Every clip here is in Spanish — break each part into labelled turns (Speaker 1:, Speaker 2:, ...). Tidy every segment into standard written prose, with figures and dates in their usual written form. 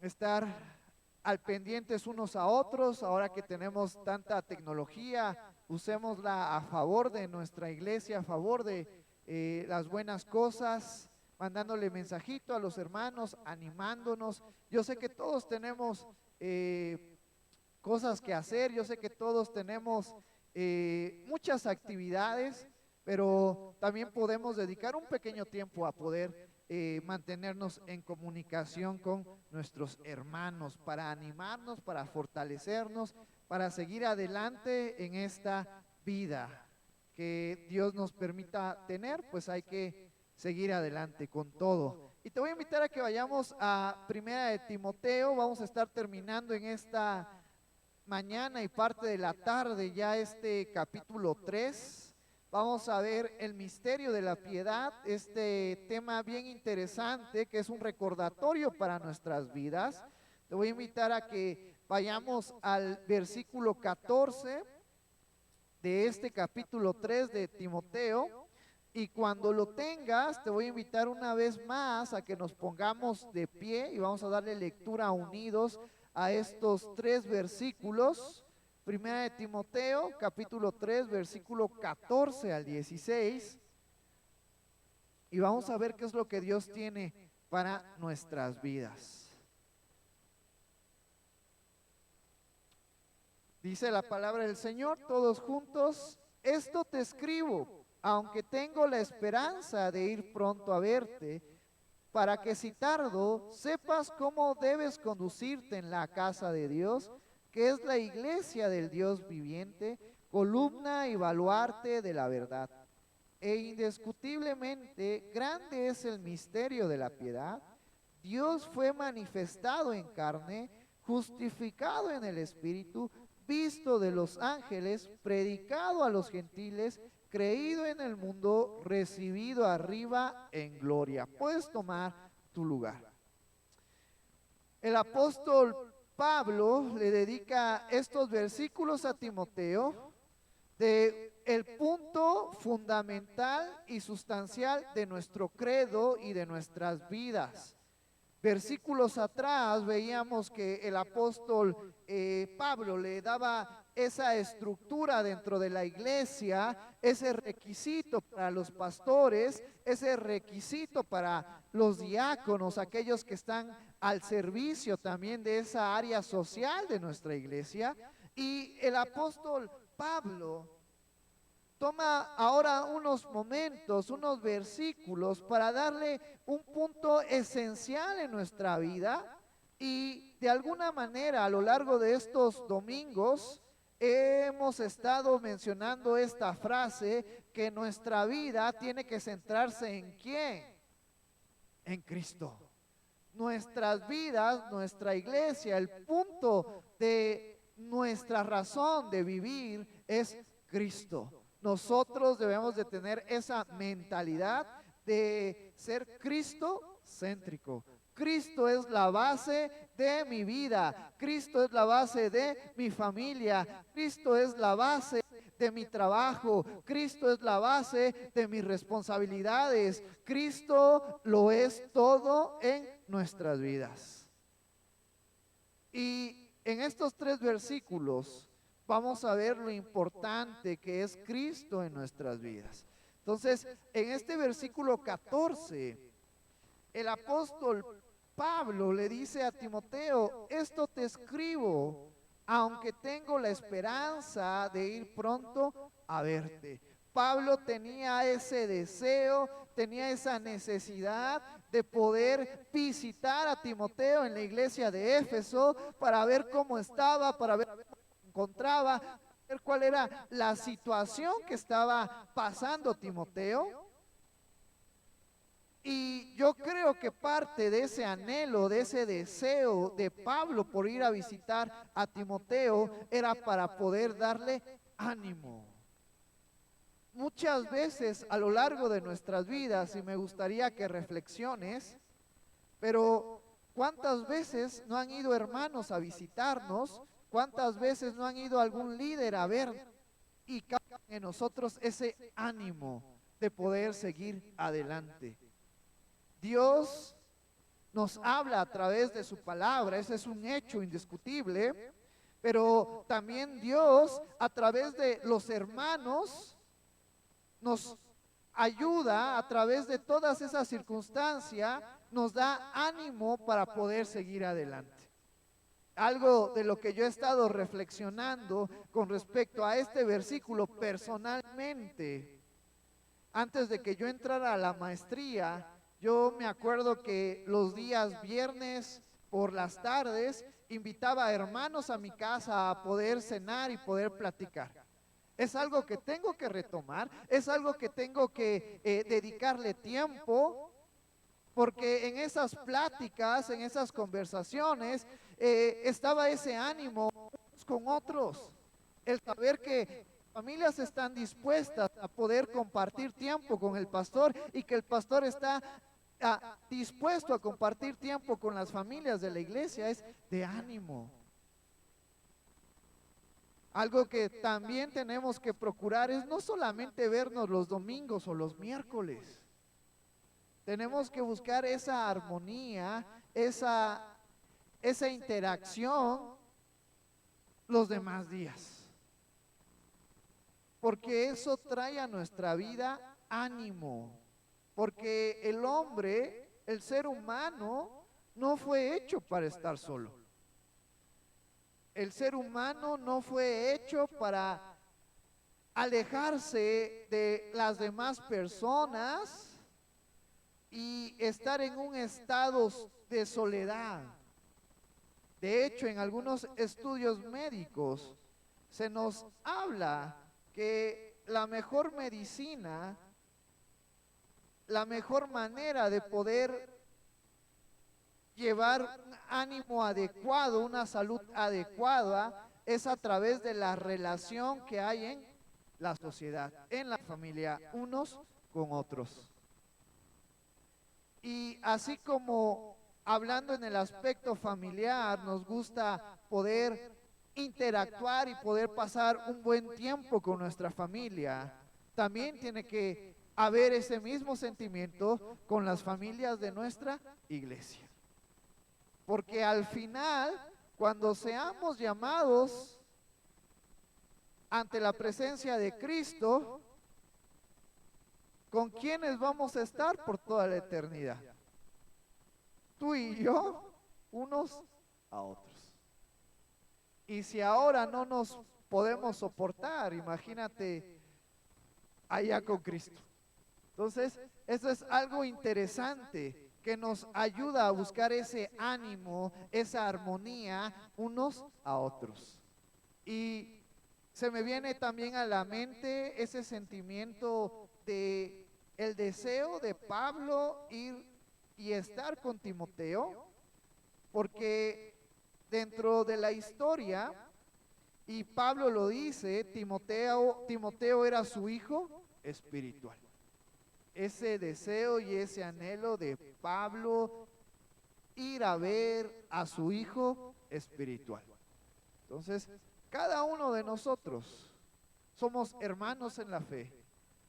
Speaker 1: estar al pendientes unos a otros, ahora que tenemos tanta tecnología, usémosla a favor de nuestra iglesia, a favor de las buenas cosas, mandándole mensajito a los hermanos, animándonos. Yo sé que todos tenemos cosas que hacer, yo sé que todos tenemos muchas actividades, pero también podemos dedicar un pequeño tiempo a poder mantenernos en comunicación con nuestros hermanos, para animarnos, para fortalecernos, para seguir adelante en esta vida que Dios nos permita tener, pues hay que seguir adelante con todo. Y te voy a invitar a que vayamos a Primera de Timoteo. Vamos a estar terminando en esta mañana y parte de la tarde ya este capítulo 3. Vamos a ver el misterio de la piedad, este tema bien interesante que es un recordatorio para nuestras vidas. Te voy a invitar a que vayamos al versículo 14 de este capítulo 3 de Timoteo. Y cuando lo tengas, te voy a invitar una vez más a que nos pongamos de pie y vamos a darle lectura unidos a estos 3 versículos. Primera de Timoteo, capítulo 3, versículo 14 al 16. Y vamos a ver qué es lo que Dios tiene para nuestras vidas. Dice la palabra del Señor, todos juntos: esto te escribo, aunque tengo la esperanza de ir pronto a verte, para que si tardo, sepas cómo debes conducirte en la casa de Dios, que es la iglesia del Dios viviente, columna y baluarte de la verdad. E indiscutiblemente grande es el misterio de la piedad. Dios fue manifestado en carne, justificado en el Espíritu, visto de los ángeles, predicado a los gentiles, creído en el mundo, recibido arriba en gloria. Puedes tomar tu lugar. El apóstol Pablo le dedica estos versículos a Timoteo de el punto fundamental y sustancial de nuestro credo y de nuestras vidas. Versículos atrás veíamos que el apóstol Pablo le daba esa estructura dentro de la iglesia, ese requisito para los pastores, ese requisito para los diáconos, aquellos que están al servicio también de esa área social de nuestra iglesia. Y el apóstol Pablo toma ahora unos momentos, unos versículos para darle un punto esencial en nuestra vida, y de alguna manera a lo largo de estos domingos hemos estado mencionando esta frase, que nuestra vida tiene que centrarse ¿en quién? En Cristo. Nuestras vidas, nuestra iglesia, el punto de nuestra razón de vivir es Cristo. Nosotros debemos de tener esa mentalidad de ser Cristo céntrico. Cristo es la base de mi vida. Cristo es la base de mi familia. Cristo es la base de mi trabajo. Cristo es la base de mis responsabilidades. Cristo lo es todo en nuestras vidas. Y en estos 3 versículos vamos a ver lo importante que es Cristo en nuestras vidas. Entonces, en este versículo 14, el apóstol Pablo le dice a Timoteo: esto te escribo, aunque tengo la esperanza de ir pronto a verte. Pablo tenía ese deseo, tenía esa necesidad de poder visitar a Timoteo en la iglesia de Éfeso para ver cómo estaba, para ver cómo se encontraba, ver cuál era la situación que estaba pasando Timoteo. Y yo creo que parte de ese anhelo, de ese deseo de Pablo por ir a visitar a Timoteo era para poder darle ánimo. Muchas veces a lo largo de nuestras vidas, y me gustaría que reflexiones, pero ¿cuántas veces no han ido hermanos a visitarnos? ¿Cuántas veces no han ido algún líder a ver? Y causa en nosotros ese ánimo de poder seguir adelante. Dios nos habla a través de su palabra, ese es un hecho indiscutible, pero también Dios a través de los hermanos nos ayuda a través de todas esas circunstancias, nos da ánimo para poder seguir adelante. Algo de lo que yo he estado reflexionando con respecto a este versículo personalmente, antes de que yo entrara a la maestría, yo me acuerdo que los días viernes por las tardes invitaba a hermanos a mi casa a poder cenar y poder platicar. Es algo que tengo que retomar, es algo que tengo que dedicarle tiempo, porque en esas pláticas, en esas conversaciones, estaba ese ánimo unos con otros, el saber que familias están dispuestas a poder compartir tiempo con el pastor y que el pastor está dispuesto a compartir tiempo con las familias de la iglesia, es de ánimo. Algo que también tenemos que procurar es no solamente vernos los domingos o los miércoles. Tenemos que buscar esa armonía, esa interacción los demás días. Porque eso trae a nuestra vida ánimo. Porque el hombre, el ser humano, no fue hecho para estar solo. El ser humano no fue hecho para alejarse de las demás personas y estar en un estado de soledad. De hecho, en algunos estudios médicos se nos habla que la mejor medicina, la mejor manera de poder llevar un ánimo adecuado, una salud adecuada, es a través de la relación que hay en la sociedad, en la familia, unos con otros. Y así como hablando en el aspecto familiar, nos gusta poder interactuar y poder pasar un buen tiempo con nuestra familia, también tiene que haber ese mismo sentimiento con las familias de nuestra iglesia. Porque al final, cuando seamos llamados ante la presencia de Cristo, ¿con quiénes vamos a estar por toda la eternidad? Tú y yo, unos a otros. Y si ahora no nos podemos soportar, imagínate allá con Cristo. Entonces, eso es algo interesante que nos ayuda a buscar ese ánimo, esa armonía unos a otros. Y se me viene también a la mente ese sentimiento de el deseo de Pablo ir y estar con Timoteo, porque dentro de la historia, y Pablo lo dice, Timoteo era su hijo espiritual. Ese deseo y ese anhelo de Pablo ir a ver a su hijo espiritual. Entonces, cada uno de nosotros somos hermanos en la fe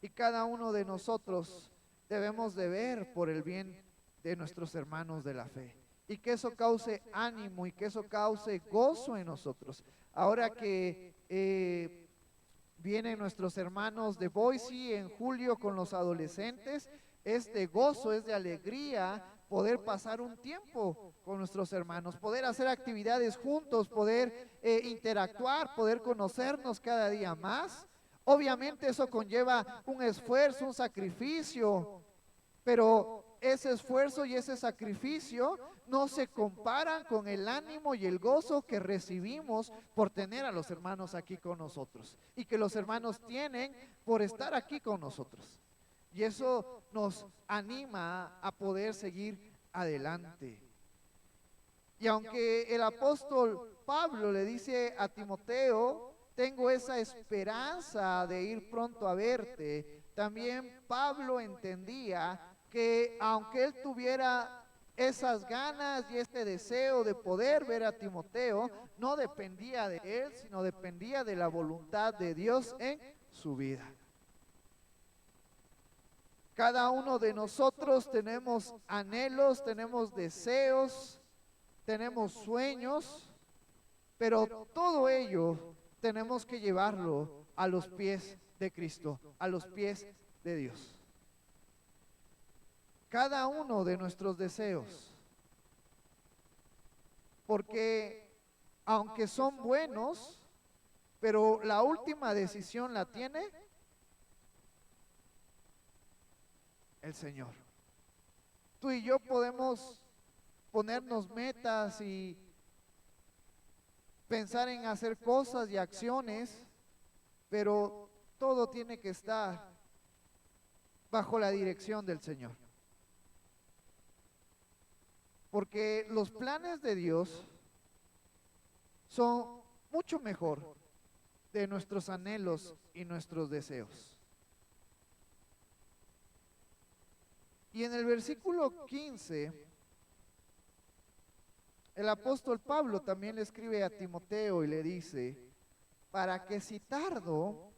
Speaker 1: y cada uno de nosotros debemos de ver por el bien de nuestros hermanos de la fe y que eso cause ánimo y que eso cause gozo en nosotros. Ahora que vienen nuestros hermanos de Boise en julio con los adolescentes, es de gozo, es de alegría poder pasar un tiempo con nuestros hermanos, poder hacer actividades juntos, poder interactuar, poder conocernos cada día más. Obviamente eso conlleva un esfuerzo, un sacrificio, pero ese esfuerzo y ese sacrificio no se comparan con el ánimo y el gozo que recibimos por tener a los hermanos aquí con nosotros y que los hermanos tienen por estar aquí con nosotros. Y eso nos anima a poder seguir adelante. Y aunque el apóstol Pablo le dice a Timoteo, tengo esa esperanza de ir pronto a verte, también Pablo entendía que aunque él tuviera esas ganas y este deseo de poder ver a Timoteo, no dependía de él, sino dependía de la voluntad de Dios en su vida. Cada uno de nosotros tenemos anhelos, tenemos deseos, tenemos sueños, pero todo ello tenemos que llevarlo a los pies de Cristo, a los pies de Dios. Cada uno de nuestros deseos, porque aunque son buenos, pero la última decisión la tiene el Señor. Tú y yo podemos ponernos metas y pensar en hacer cosas y acciones, pero todo tiene que estar bajo la dirección del Señor. Porque los planes de Dios son mucho mejor de nuestros anhelos y nuestros deseos. Y en el versículo 15, el apóstol Pablo también le escribe a Timoteo y le dice, para que si tardo,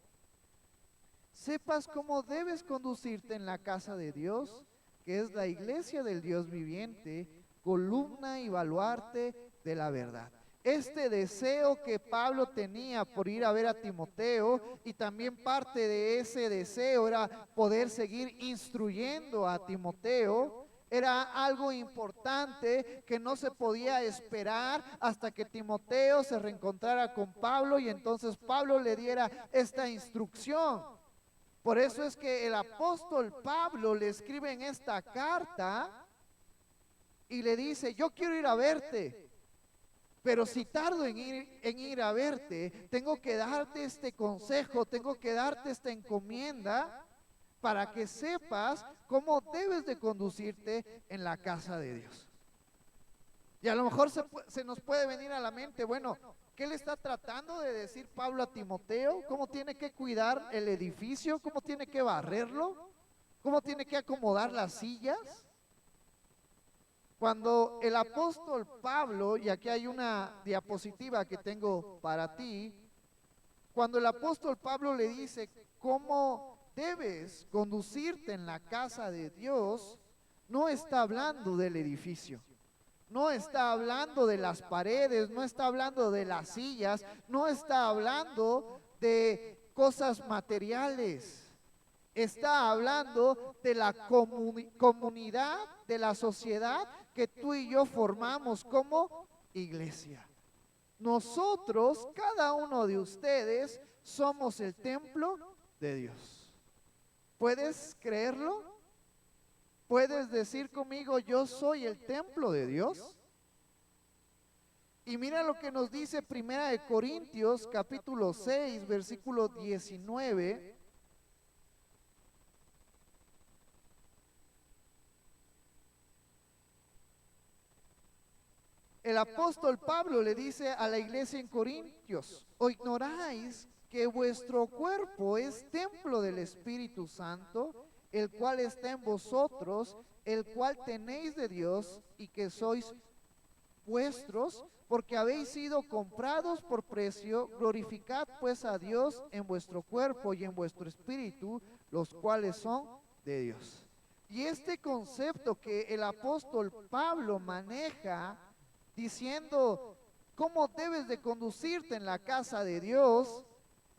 Speaker 1: sepas cómo debes conducirte en la casa de Dios, que es la iglesia del Dios viviente, columna y baluarte de la verdad. Este deseo que Pablo tenía por ir a ver a Timoteo, y también parte de ese deseo era poder seguir instruyendo a Timoteo, era algo importante que no se podía esperar hasta que Timoteo se reencontrara con Pablo y entonces Pablo le diera esta instrucción. Por eso es que el apóstol Pablo le escribe en esta carta y le dice, yo quiero ir a verte, pero si tardo en ir a verte, tengo que darte este consejo, tengo que darte esta encomienda para que sepas cómo debes de conducirte en la casa de Dios. Y a lo mejor se nos puede venir a la mente, bueno, ¿qué le está tratando de decir Pablo a Timoteo? ¿Cómo tiene que cuidar el edificio? ¿Cómo tiene que barrerlo? ¿Cómo tiene que acomodar las sillas? Cuando el apóstol Pablo, y aquí hay una diapositiva que tengo para ti, cuando el apóstol Pablo le dice cómo debes conducirte en la casa de Dios, no está hablando del edificio, no está hablando de las paredes, no está hablando de las sillas, no está hablando de cosas materiales. Está hablando de la comunidad, de la sociedad que tú y yo formamos como iglesia. Nosotros, cada uno de ustedes, somos el templo de Dios. ¿Puedes creerlo? ¿Puedes decir conmigo, yo soy el templo de Dios? Y mira lo que nos dice Primera de Corintios, capítulo 6, versículo 19. El apóstol Pablo le dice a la iglesia en Corintios, ¿o ignoráis que vuestro cuerpo es templo del Espíritu Santo, el cual está en vosotros, el cual tenéis de Dios y que sois vuestros, porque habéis sido comprados por precio? Glorificad pues a Dios en vuestro cuerpo y en vuestro espíritu, los cuales son de Dios. Y este concepto que el apóstol Pablo maneja, diciendo cómo debes de conducirte en la casa de Dios,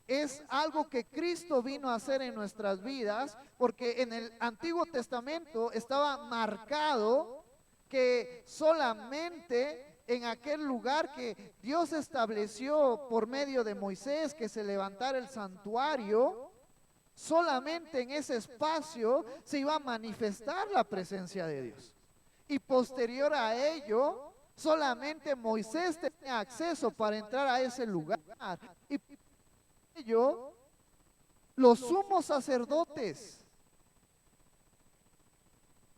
Speaker 1: es algo que Cristo vino a hacer en nuestras vidas, porque en el Antiguo Testamento estaba marcado que solamente en aquel lugar que Dios estableció por medio de Moisés, que se levantara el santuario, solamente en ese espacio se iba a manifestar la presencia de Dios. Y posterior a ello, solamente Moisés tenía acceso para entrar a ese lugar. Y por ello, los sumos sacerdotes.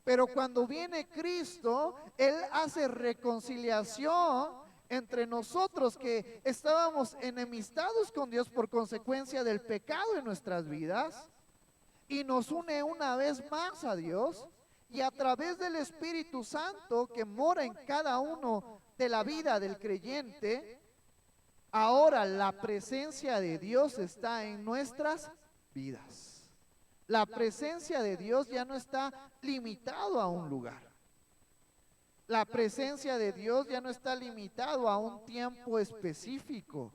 Speaker 1: Pero cuando viene Cristo, Él hace reconciliación entre nosotros que estábamos enemistados con Dios por consecuencia del pecado en nuestras vidas, y nos une una vez más a Dios. Y a través del Espíritu Santo que mora en cada uno de la vida del creyente, ahora la presencia de Dios está en nuestras vidas. La presencia de Dios ya no está limitado a un lugar. La presencia de Dios ya no está limitado a un tiempo específico.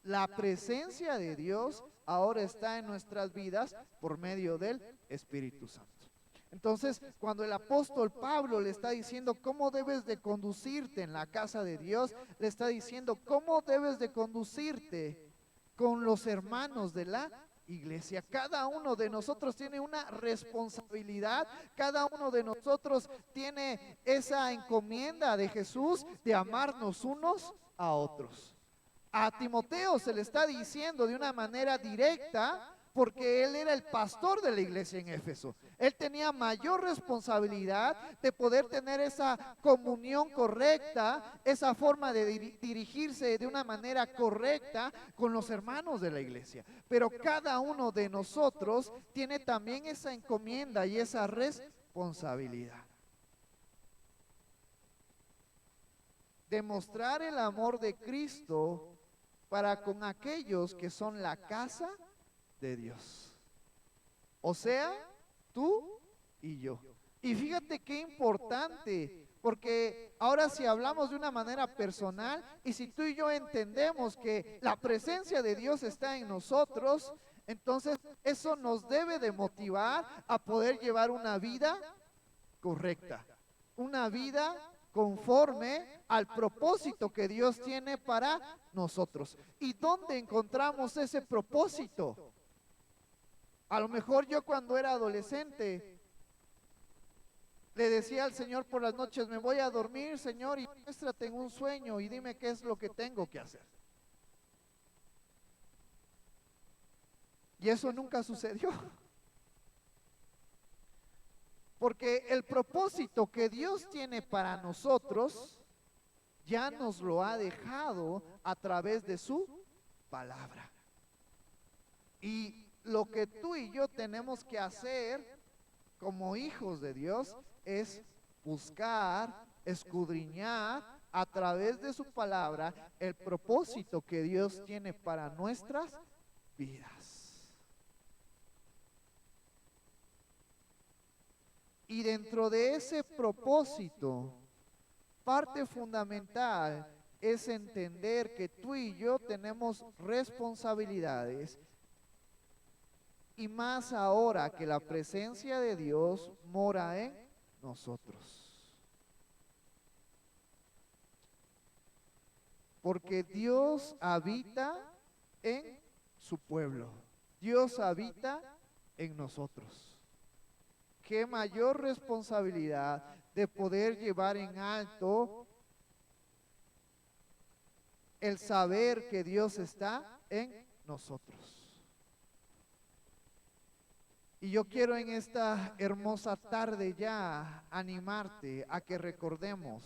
Speaker 1: La presencia de Dios ahora está en nuestras vidas por medio del Espíritu Santo. Entonces, cuando el apóstol Pablo le está diciendo cómo debes de conducirte en la casa de Dios, le está diciendo cómo debes de conducirte con los hermanos de la iglesia. Cada uno de nosotros tiene una responsabilidad, cada uno de nosotros tiene esa encomienda de Jesús de amarnos unos a otros. A Timoteo se le está diciendo de una manera directa, porque él era el pastor de la iglesia en Éfeso. Él tenía mayor responsabilidad de poder tener esa comunión correcta, esa forma de dirigirse de una manera correcta con los hermanos de la iglesia. Pero cada uno de nosotros tiene también esa encomienda y esa responsabilidad. Demostrar el amor de Cristo para con aquellos que son la casa de Dios. O sea, tú y yo. Y fíjate qué importante, porque ahora si hablamos de una manera personal y si tú y yo entendemos que la presencia de Dios está en nosotros, entonces eso nos debe de motivar a poder llevar una vida correcta, una vida conforme al propósito que Dios tiene para nosotros. ¿Y dónde encontramos ese propósito? A lo mejor yo cuando era adolescente le decía al Señor por las noches, me voy a dormir, Señor, y muéstrate en un sueño y dime qué es lo que tengo que hacer. Y eso nunca sucedió. Porque el propósito que Dios tiene para nosotros ya nos lo ha dejado a través de su palabra. Y lo que tú y yo tenemos que hacer como hijos de Dios es buscar, escudriñar a través de su palabra el propósito que Dios tiene para nuestras vidas. Y dentro de ese propósito, parte fundamental es entender que tú y yo tenemos responsabilidades. Y más ahora que la presencia de Dios mora en nosotros. Porque Dios habita en su pueblo. Dios habita en nosotros. Qué mayor responsabilidad de poder llevar en alto el saber que Dios está en nosotros. Y yo quiero en esta hermosa tarde ya animarte a que recordemos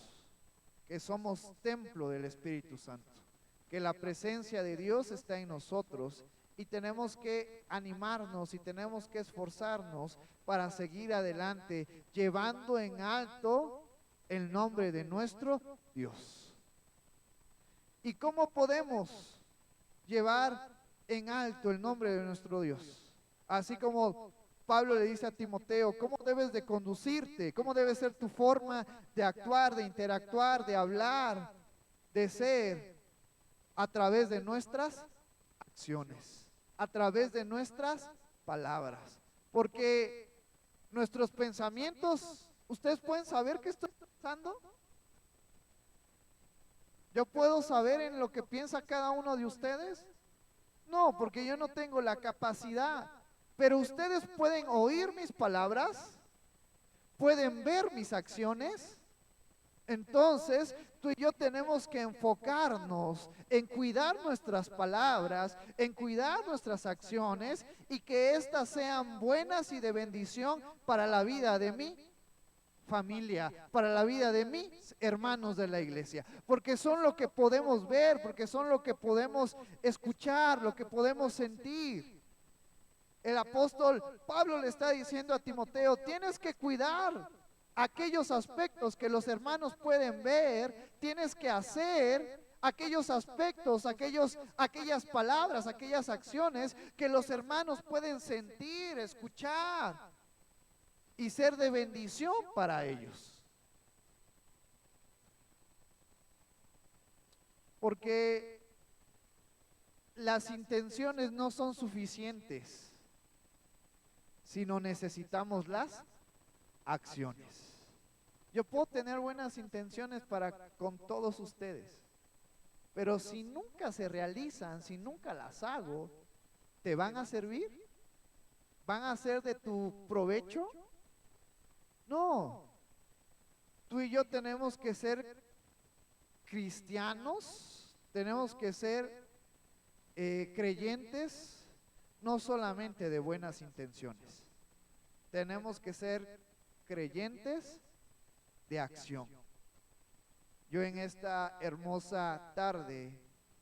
Speaker 1: que somos templo del Espíritu Santo, que la presencia de Dios está en nosotros y tenemos que animarnos y tenemos que esforzarnos para seguir adelante, llevando en alto el nombre de nuestro Dios. ¿Y cómo podemos llevar en alto el nombre de nuestro Dios? Así como Pablo le dice a Timoteo, ¿cómo debes de conducirte? ¿Cómo debe ser tu forma de actuar, de interactuar, de hablar, de ser? A través de nuestras acciones, a través de nuestras palabras. Porque nuestros pensamientos, ¿ustedes pueden saber qué estoy pensando? ¿Yo puedo saber en lo que piensa cada uno de ustedes? No, porque yo no tengo la capacidad. Pero ustedes pueden oír mis palabras, pueden ver mis acciones. Entonces, tú y yo tenemos que enfocarnos en cuidar nuestras palabras, en cuidar nuestras acciones y que éstas sean buenas y de bendición para la vida de mi familia, para la vida de mis hermanos de la iglesia, porque son lo que podemos ver, porque son lo que podemos escuchar, lo que podemos sentir. El apóstol Pablo le está diciendo a Timoteo, tienes que cuidar aquellos aspectos que los hermanos pueden ver, tienes que hacer aquellos aspectos, aquellas palabras, aquellas acciones que los hermanos pueden sentir, escuchar y ser de bendición para ellos. Porque las intenciones no son suficientes, sino necesitamos las acciones. Yo puedo tener buenas intenciones para con todos ustedes, pero si nunca se realizan, si nunca las hago, ¿te van a servir? ¿Van a ser de tu provecho? No. Tú y yo tenemos que ser cristianos, tenemos que ser creyentes, no solamente de buenas intenciones. Tenemos que ser creyentes de acción. Yo en esta hermosa tarde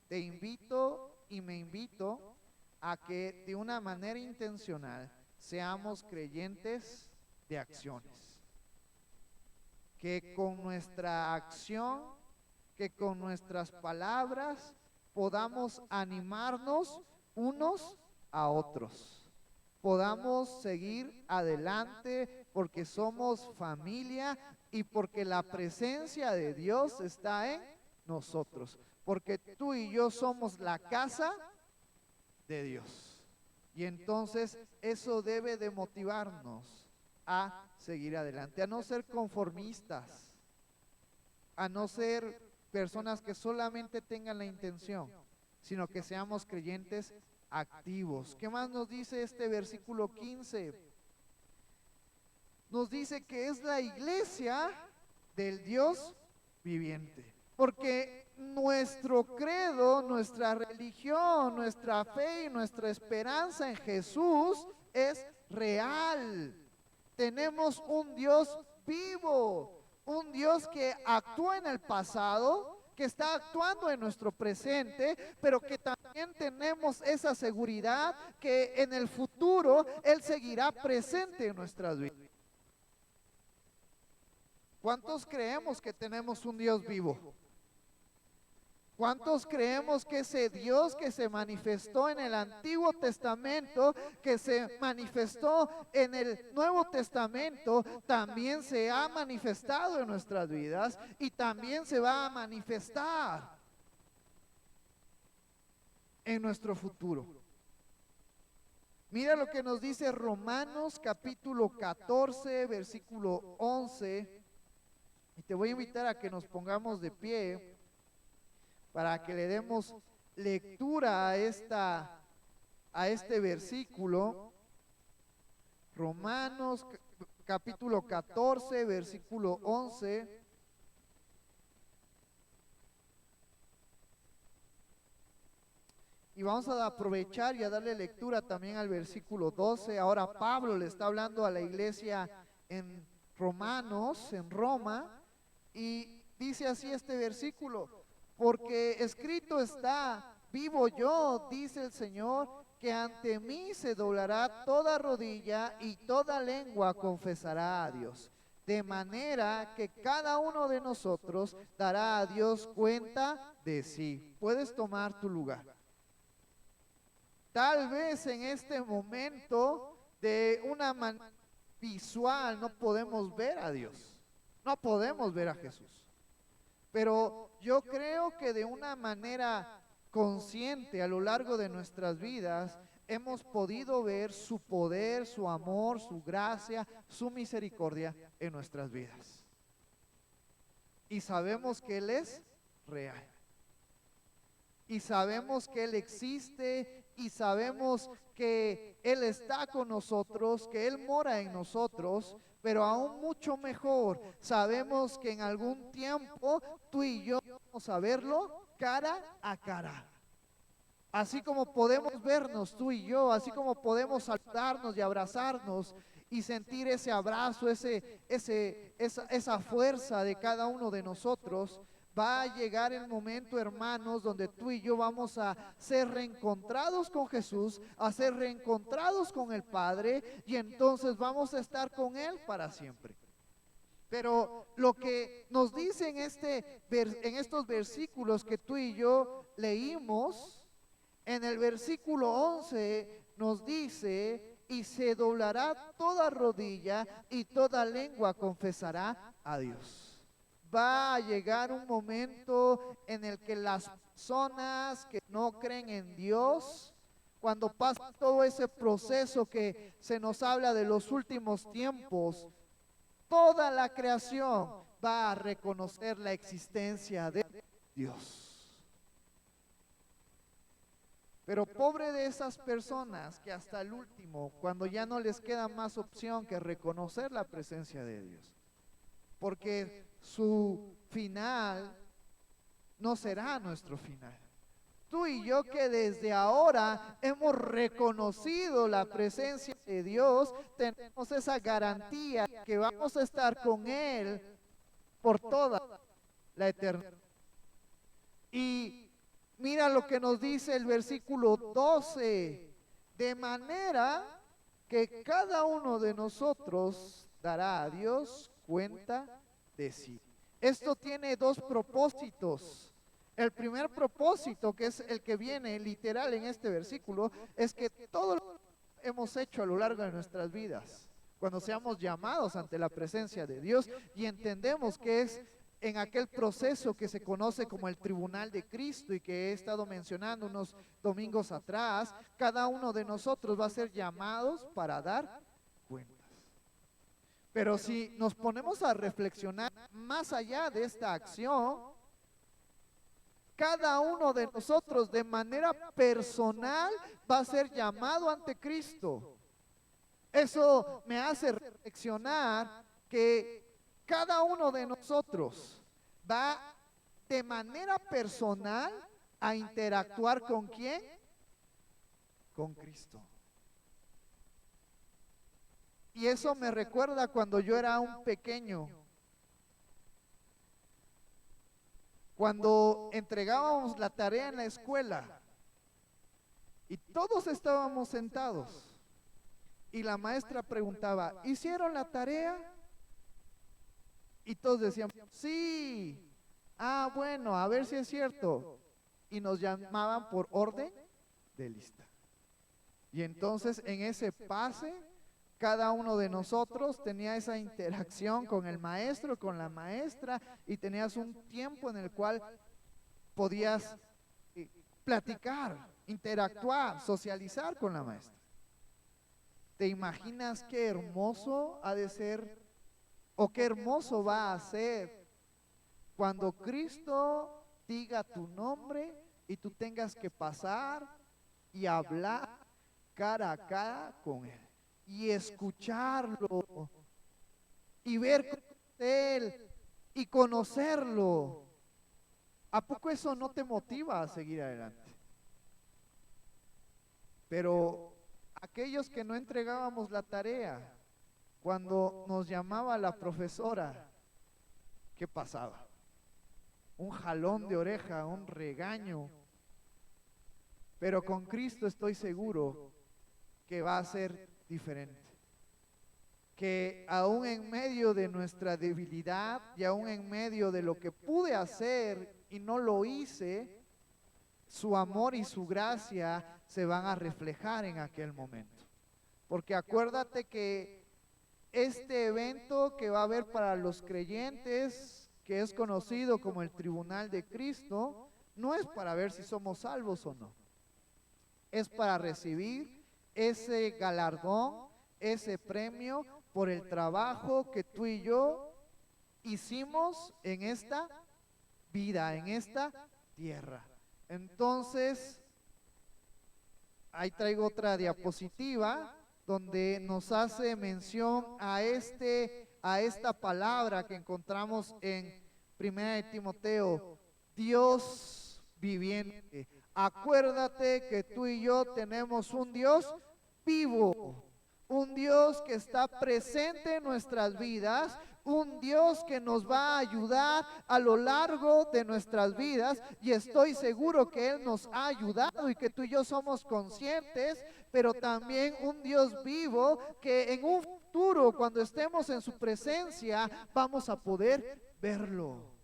Speaker 1: te invito y me invito a que de una manera intencional seamos creyentes de acciones. Que con nuestra acción, que con nuestras palabras podamos animarnos unos a otros. Podamos seguir adelante porque somos familia y porque la presencia de Dios está en nosotros. Porque tú y yo somos la casa de Dios. Y entonces eso debe de motivarnos a seguir adelante, a no ser conformistas, a no ser personas que solamente tengan la intención, sino que seamos creyentes activos. ¿Qué más nos dice este versículo 15? Nos dice que es la iglesia del Dios viviente. Porque nuestro credo, nuestra religión, nuestra fe y nuestra esperanza en Jesús es real. Tenemos un Dios vivo, un Dios que actúa en el pasado, que está actuando en nuestro presente, pero que también tenemos esa seguridad que en el futuro Él seguirá presente en nuestras vidas. ¿Cuántos creemos que tenemos un Dios vivo? ¿Cuántos creemos que ese Dios que se manifestó en el Antiguo Testamento, que se manifestó en el Nuevo Testamento, también se ha manifestado en nuestras vidas y también se va a manifestar en nuestro futuro? Mira lo que nos dice Romanos capítulo 14, versículo 11, y te voy a invitar a que nos pongamos de pie para que le demos lectura a este versículo. Romanos capítulo 14, versículo 11. Y vamos a aprovechar y a darle lectura también al versículo 12. Ahora Pablo le está hablando a la iglesia en Romanos, en Roma, y dice así este versículo: porque escrito está, vivo yo, dice el Señor, que ante mí se doblará toda rodilla y toda lengua confesará a Dios. De manera que cada uno de nosotros dará a Dios cuenta de sí. Puedes tomar tu lugar. Tal vez en este momento de una manera visual no podemos ver a Dios, no podemos ver a Jesús. Pero yo creo que de una manera consciente a lo largo de nuestras vidas hemos podido ver su poder, su amor, su gracia, su misericordia en nuestras vidas. Y sabemos que Él es real. Y sabemos que Él existe, y sabemos que Él está con nosotros, que Él mora en nosotros. Pero aún mucho mejor, sabemos que en algún tiempo tú y yo vamos a verlo cara a cara. Así como podemos vernos tú y yo, así como podemos saludarnos y abrazarnos y sentir ese abrazo, esa fuerza de cada uno de nosotros, va a llegar el momento, hermanos, donde tú y yo vamos a ser reencontrados con Jesús, a ser reencontrados con el Padre, y entonces vamos a estar con Él para siempre. Pero lo que nos dice en estos versículos que tú y yo leímos, en el versículo 11 nos dice, y se doblará toda rodilla y toda lengua confesará a Dios. Va a llegar un momento en el que las personas que no creen en Dios, cuando pasa todo ese proceso que se nos habla de los últimos tiempos, toda la creación va a reconocer la existencia de Dios. Pero pobre de esas personas que hasta el último, cuando ya no les queda más opción que reconocer la presencia de Dios, porque su final no será nuestro final. Tú y yo que desde ahora hemos reconocido la presencia de Dios, tenemos esa garantía que vamos a estar con Él por toda la eternidad. Y mira lo que nos dice el versículo 12, de manera que cada uno de nosotros dará a Dios cuenta de sí. Esto tiene dos propósitos. El primer propósito, que es el que viene literal en este versículo, es que todo lo que hemos hecho a lo largo de nuestras vidas, cuando seamos llamados ante la presencia de Dios y entendemos que es en aquel proceso que se conoce como el tribunal de Cristo y que he estado mencionando unos domingos atrás, cada uno de nosotros va a ser llamados para dar cuentas. Pero si nos ponemos a reflexionar más allá de esta acción, cada uno de nosotros de manera personal va a ser llamado ante Cristo. Eso me hace reflexionar que cada uno de nosotros va de manera personal a interactuar ¿con quién? Con Cristo. Y eso me recuerda cuando yo era un pequeño. Cuando entregábamos la tarea en la escuela y todos estábamos sentados y la maestra preguntaba, ¿hicieron la tarea? Y todos decíamos, sí. Ah, bueno, a ver si es cierto. Y nos llamaban por orden de lista. Y entonces en ese pase, cada uno de nosotros tenía esa interacción con el maestro, con la maestra, y tenías un tiempo en el cual podías platicar, interactuar, socializar con la maestra. ¿Te imaginas qué hermoso ha de ser o qué hermoso va a ser cuando Cristo diga tu nombre y tú tengas que pasar y hablar cara a cara con Él? Y escucharlo, y ver cómo es Él, y conocerlo. ¿A poco eso no te motiva a seguir adelante? Pero aquellos que no entregábamos la tarea, cuando nos llamaba la profesora, ¿qué pasaba? Un jalón de oreja, un regaño. Pero con Cristo estoy seguro que va a ser diferente, que aún en medio de nuestra debilidad y aún en medio de lo que pude hacer y no lo hice, su amor y su gracia se van a reflejar en aquel momento. Porque acuérdate que este evento que va a haber para los creyentes, que es conocido como el tribunal de Cristo, no es para ver si somos salvos o no, es para recibir ese galardón, ese premio por el trabajo que tú y yo hicimos en esta vida, en esta tierra. Entonces, ahí traigo otra diapositiva donde nos hace mención a esta palabra que encontramos en 1 de Timoteo, Dios viviente. Acuérdate que tú y yo tenemos un Dios vivo, un Dios que está presente en nuestras vidas, un Dios que nos va a ayudar a lo largo de nuestras vidas, y estoy seguro que Él nos ha ayudado y que tú y yo somos conscientes, pero también un Dios vivo que en un futuro futuro, cuando estemos en su presencia, vamos a poder verlo.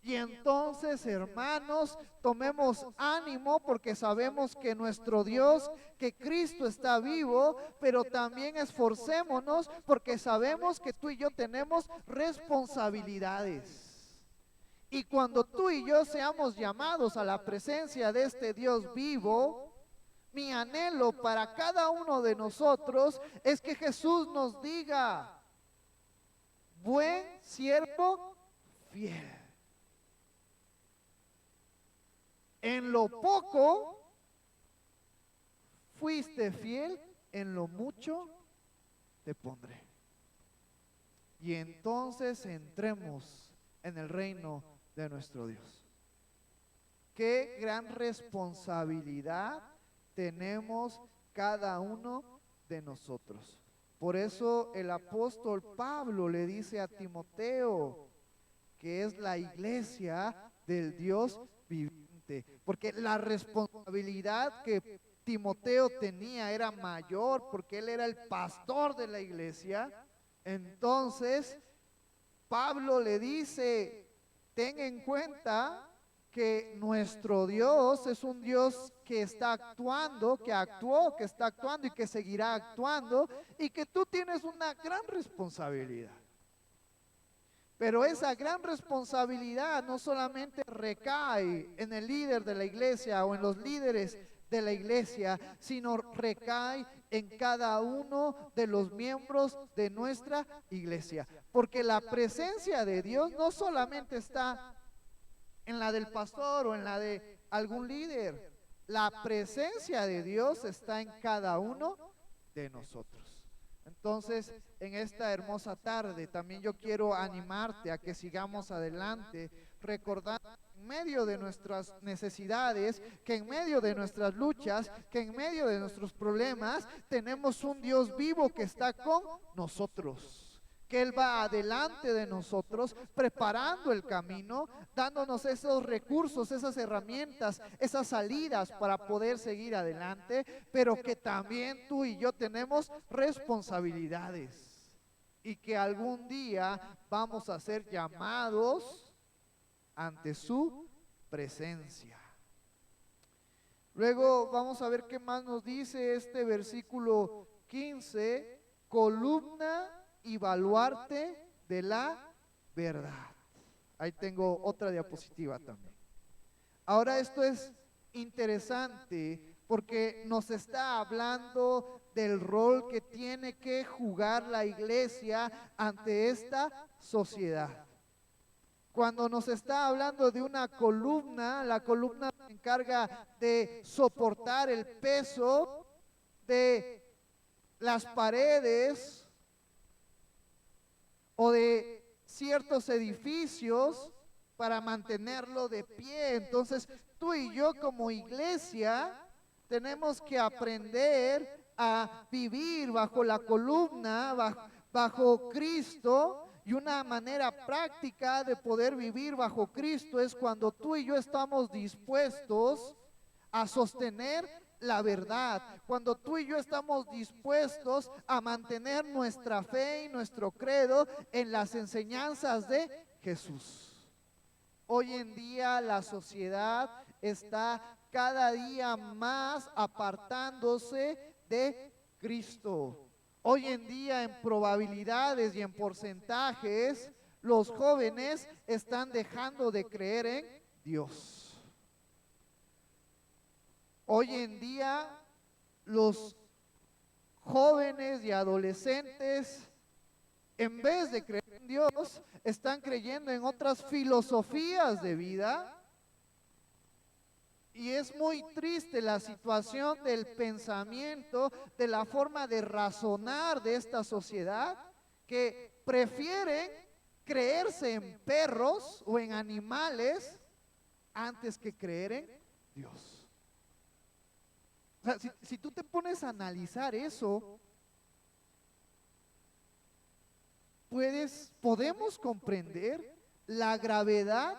Speaker 1: Y entonces, hermanos, tomemos ánimo porque sabemos que nuestro Dios, que Cristo está vivo, pero también esforcémonos porque sabemos que tú y yo tenemos responsabilidades. Y cuando tú y yo seamos llamados a la presencia de este Dios vivo, mi anhelo para cada uno de nosotros es que Jesús nos diga: buen siervo fiel. En lo poco fuiste fiel, en lo mucho te pondré. Y entonces entremos en el reino de nuestro Dios. Qué gran responsabilidad tenemos cada uno de nosotros. Por eso el apóstol Pablo le dice a Timoteo, que es la iglesia del Dios viviente, porque la responsabilidad que Timoteo tenía era mayor, porque él era el pastor de la iglesia. Entonces Pablo le dice: ten en cuenta que nuestro Dios es un Dios que está actuando, que actuó, que está actuando y que seguirá actuando, y que tú tienes una gran responsabilidad. Pero esa gran responsabilidad no solamente recae en el líder de la iglesia o en los líderes de la iglesia, sino recae en cada uno de los miembros de nuestra iglesia. Porque la presencia de Dios no solamente está en la del pastor o en la de algún líder. La presencia de Dios está en cada uno de nosotros. Entonces, en esta hermosa tarde también yo quiero animarte a que sigamos adelante, recordando en medio de nuestras necesidades, que en medio de nuestras luchas, que en medio de nuestros problemas, tenemos un Dios vivo que está con nosotros, que Él va adelante de nosotros, preparando el camino, dándonos esos recursos, esas herramientas, esas salidas para poder seguir adelante, pero que también tú y yo tenemos responsabilidades y que algún día vamos a ser llamados ante su presencia. Luego vamos a ver qué más nos dice este versículo 15, columna y baluarte de la verdad. Ahí tengo otra diapositiva también. Ahora esto es interesante porque nos está hablando del rol que tiene que jugar la iglesia ante esta sociedad. Cuando nos está hablando de una columna, la columna se encarga de soportar el peso de las paredes o de ciertos edificios para mantenerlo de pie. Entonces, tú y yo como iglesia tenemos que aprender a vivir bajo la columna, bajo Cristo. Y una manera práctica de poder vivir bajo Cristo es cuando tú y yo estamos dispuestos a sostener la verdad, cuando tú y yo estamos dispuestos a mantener nuestra fe y nuestro credo en las enseñanzas de Jesús. Hoy en día la sociedad está cada día más apartándose de Cristo. Hoy en día en probabilidades y en porcentajes, los jóvenes están dejando de creer en Dios. Hoy en día los jóvenes y adolescentes, en vez de creer en Dios, están creyendo en otras filosofías de vida. Y es muy triste la situación del pensamiento, de la forma de razonar de esta sociedad, que prefieren creerse en perros o en animales antes que creer en Dios. O sea, si tú te pones a analizar eso, podemos comprender la gravedad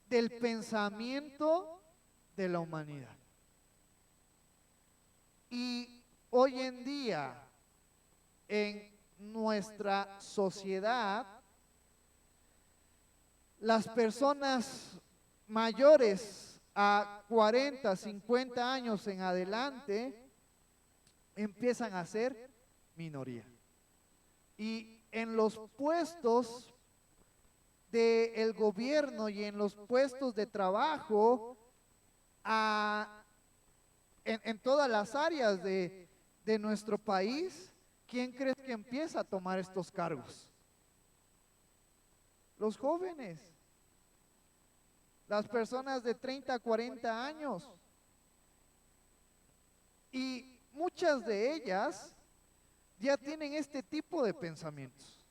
Speaker 1: del pensamiento de la humanidad. Y hoy en día, en nuestra sociedad, las personas mayores a 40, 50 años en adelante empiezan a ser minoría. Y en los puestos del gobierno y en los puestos de trabajo, en todas las áreas de nuestro país, ¿quién crees que empieza a tomar estos cargos? Los jóvenes, las personas de 30 a 40 años. Y muchas de ellas ya tienen este tipo de pensamientos.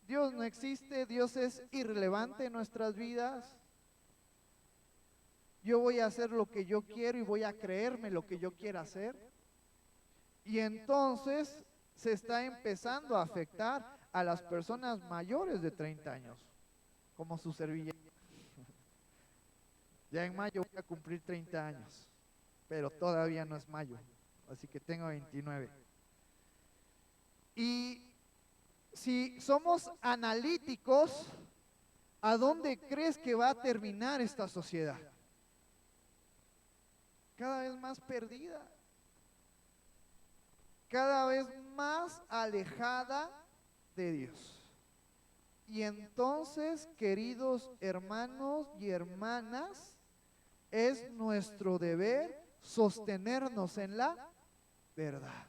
Speaker 1: Dios no existe, Dios es irrelevante en nuestras vidas. Yo voy a hacer lo que yo quiero y voy a creerme lo que yo quiera hacer. Y entonces se está empezando a afectar a las personas mayores de 30 años, como su servilleta. Ya en mayo voy a cumplir 30 años, pero todavía no es mayo, así que tengo 29. Y si somos analíticos, ¿a dónde crees que va a terminar esta sociedad? Cada vez más perdida, cada vez más alejada de Dios. Y entonces, queridos hermanos y hermanas, es nuestro deber sostenernos en la verdad.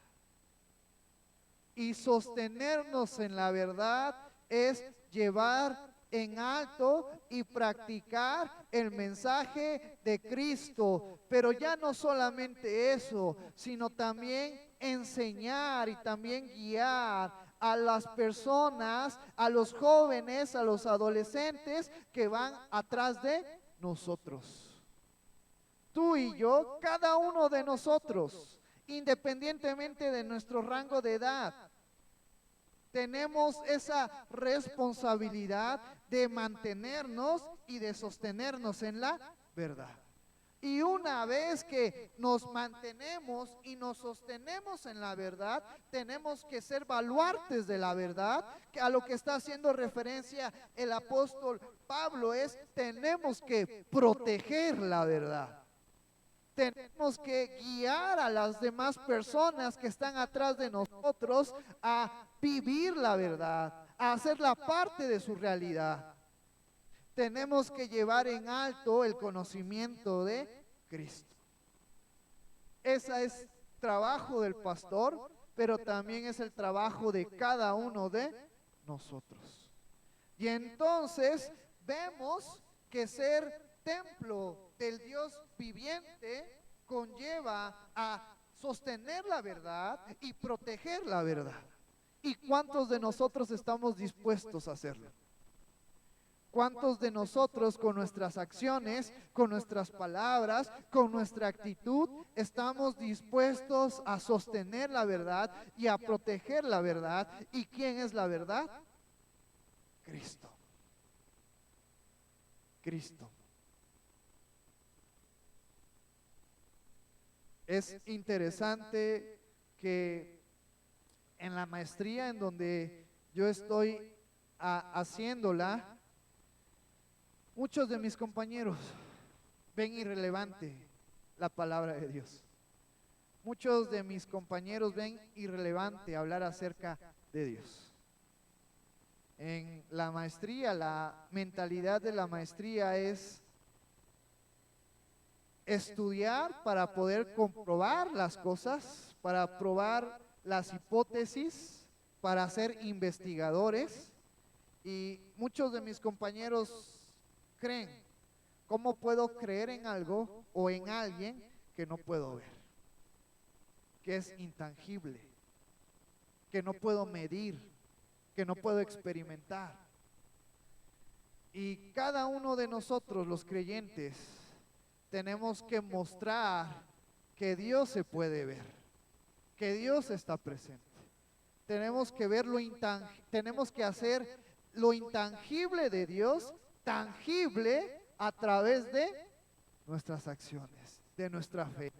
Speaker 1: Y sostenernos en la verdad es llevar en alto y practicar el mensaje de Cristo. Pero ya no solamente eso, sino también enseñar y también guiar a las personas, a los jóvenes, a los adolescentes que van atrás de nosotros. Tú y yo, cada uno de nosotros, independientemente de nuestro rango de edad, tenemos esa responsabilidad de mantenernos y de sostenernos en la verdad. Y una vez que nos mantenemos y nos sostenemos en la verdad, tenemos que ser baluartes de la verdad, que a lo que está haciendo referencia el apóstol Pablo es, tenemos que proteger la verdad. Tenemos que guiar a las demás personas que están atrás de nosotros a vivir la verdad, a hacerla parte de su realidad. Tenemos que llevar en alto el conocimiento de Cristo. Ese es trabajo del pastor, pero también es el trabajo de cada uno de nosotros. Y entonces vemos que ser templo del Dios viviente conlleva a sostener la verdad y proteger la verdad. ¿Y cuántos de nosotros estamos dispuestos a hacerlo? ¿Cuántos de nosotros con nuestras acciones, con nuestras palabras, con nuestra actitud, estamos dispuestos a sostener la verdad y a proteger la verdad? ¿Y quién es la verdad? Cristo. Cristo. Es interesante que en la maestría en donde yo estoy haciéndola, muchos de mis compañeros ven irrelevante la palabra de Dios. Muchos de mis compañeros ven irrelevante hablar acerca de Dios. En la maestría, la mentalidad de la maestría es estudiar para poder comprobar las cosas, para probar las hipótesis, para ser investigadores. Y muchos de mis compañeros creen, ¿cómo puedo creer en algo o en alguien que no puedo ver? Que es intangible, que no puedo medir, que no puedo experimentar. Y cada uno de nosotros, los creyentes, tenemos que mostrar que Dios se puede ver, que Dios está presente. Tenemos que ver tenemos que hacer lo intangible de Dios tangible a través de nuestras acciones, de nuestra fe,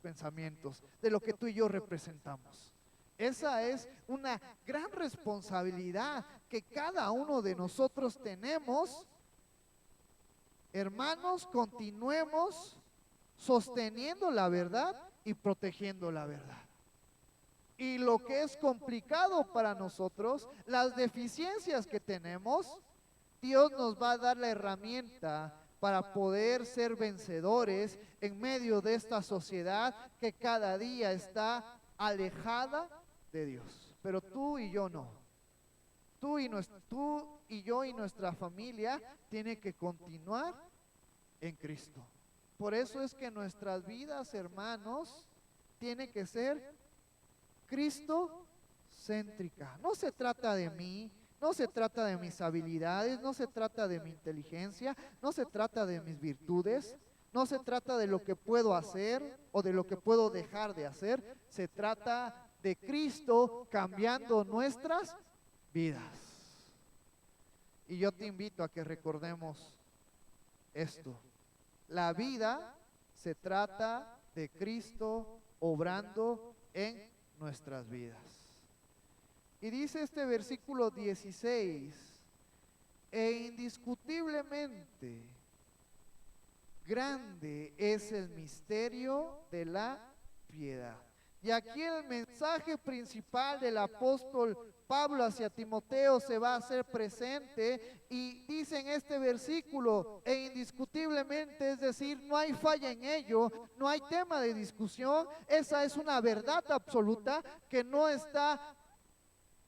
Speaker 1: pensamientos, de lo que tú y yo representamos. Esa es una gran responsabilidad que cada uno de nosotros tenemos. Hermanos, continuemos sosteniendo la verdad y protegiendo la verdad. Y lo que es complicado para nosotros, las deficiencias que tenemos, Dios nos va a dar la herramienta para poder ser vencedores en medio de esta sociedad que cada día está alejada de Dios. Pero tú y yo no. Tú y yo y nuestra familia tiene que continuar en Cristo. Por eso es que nuestras vidas, hermanos, tiene que ser Cristo céntrica. No se trata de mí, no se trata de mis habilidades, no se trata de mi inteligencia, no se trata de mis virtudes, no se trata de lo que puedo hacer o de lo que puedo dejar de hacer. Se trata de Cristo cambiando nuestras vidas. Y yo te invito a que recordemos esto. La vida se trata de Cristo obrando en nuestras vidas. Y dice este versículo 16, e indiscutiblemente grande es el misterio de la piedad. Y aquí el mensaje principal del apóstol Pablo hacia Timoteo se va a hacer presente y dice en este versículo, e indiscutiblemente, es decir, no hay falla en ello, no hay tema de discusión, esa es una verdad absoluta que no está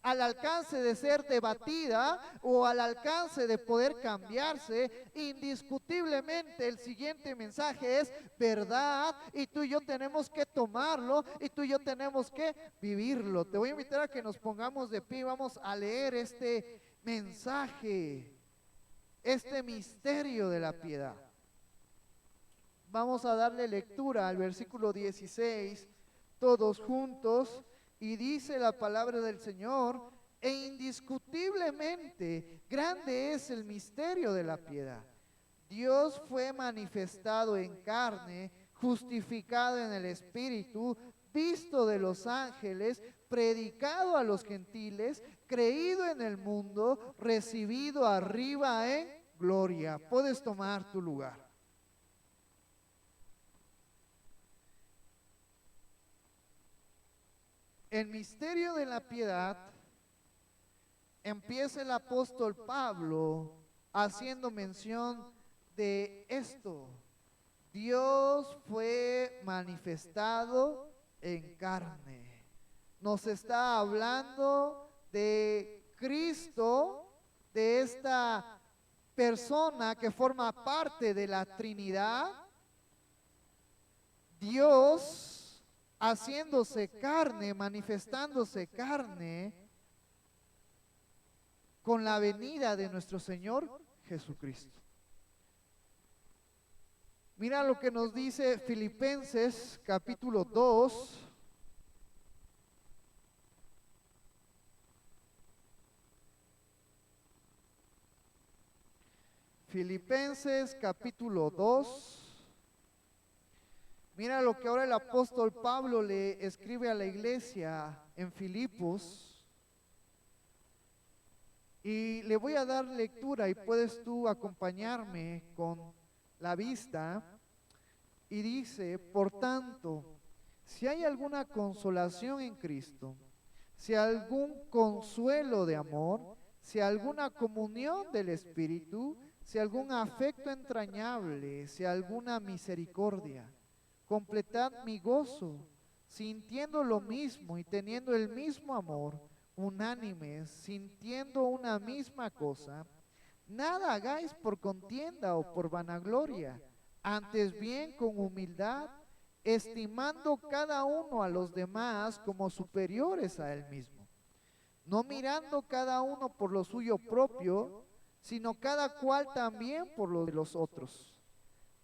Speaker 1: al alcance de ser debatida o al alcance de poder cambiarse. Indiscutiblemente el siguiente mensaje es verdad y tú y yo tenemos que tomarlo y tú y yo tenemos que vivirlo. Te voy a invitar a que nos pongamos de pie y vamos a leer este mensaje, este misterio de la piedad. Vamos a darle lectura al versículo 16 todos juntos. Y dice la palabra del Señor, e indiscutiblemente grande es el misterio de la piedad. Dios fue manifestado en carne, justificado en el Espíritu, visto de los ángeles, predicado a los gentiles, creído en el mundo, recibido arriba en gloria. Puedes tomar tu lugar. El misterio de la piedad empieza el apóstol Pablo haciendo mención de esto. Dios fue manifestado en carne. Nos está hablando de Cristo, de esta persona que forma parte de la Trinidad. Dios haciéndose carne, manifestándose carne con la venida de nuestro Señor Jesucristo. Mira lo que nos dice Filipenses capítulo 2. Filipenses capítulo 2. Mira lo que ahora el apóstol Pablo le escribe a la iglesia en Filipos. Y le voy a dar lectura y puedes tú acompañarme con la vista. Y dice, por tanto, si hay alguna consolación en Cristo, si algún consuelo de amor, si alguna comunión del Espíritu, si algún afecto entrañable, si alguna misericordia, completad mi gozo, sintiendo lo mismo y teniendo el mismo amor, unánimes, sintiendo una misma cosa. Nada hagáis por contienda o por vanagloria, antes bien con humildad, estimando cada uno a los demás como superiores a él mismo, no mirando cada uno por lo suyo propio, sino cada cual también por lo de los otros.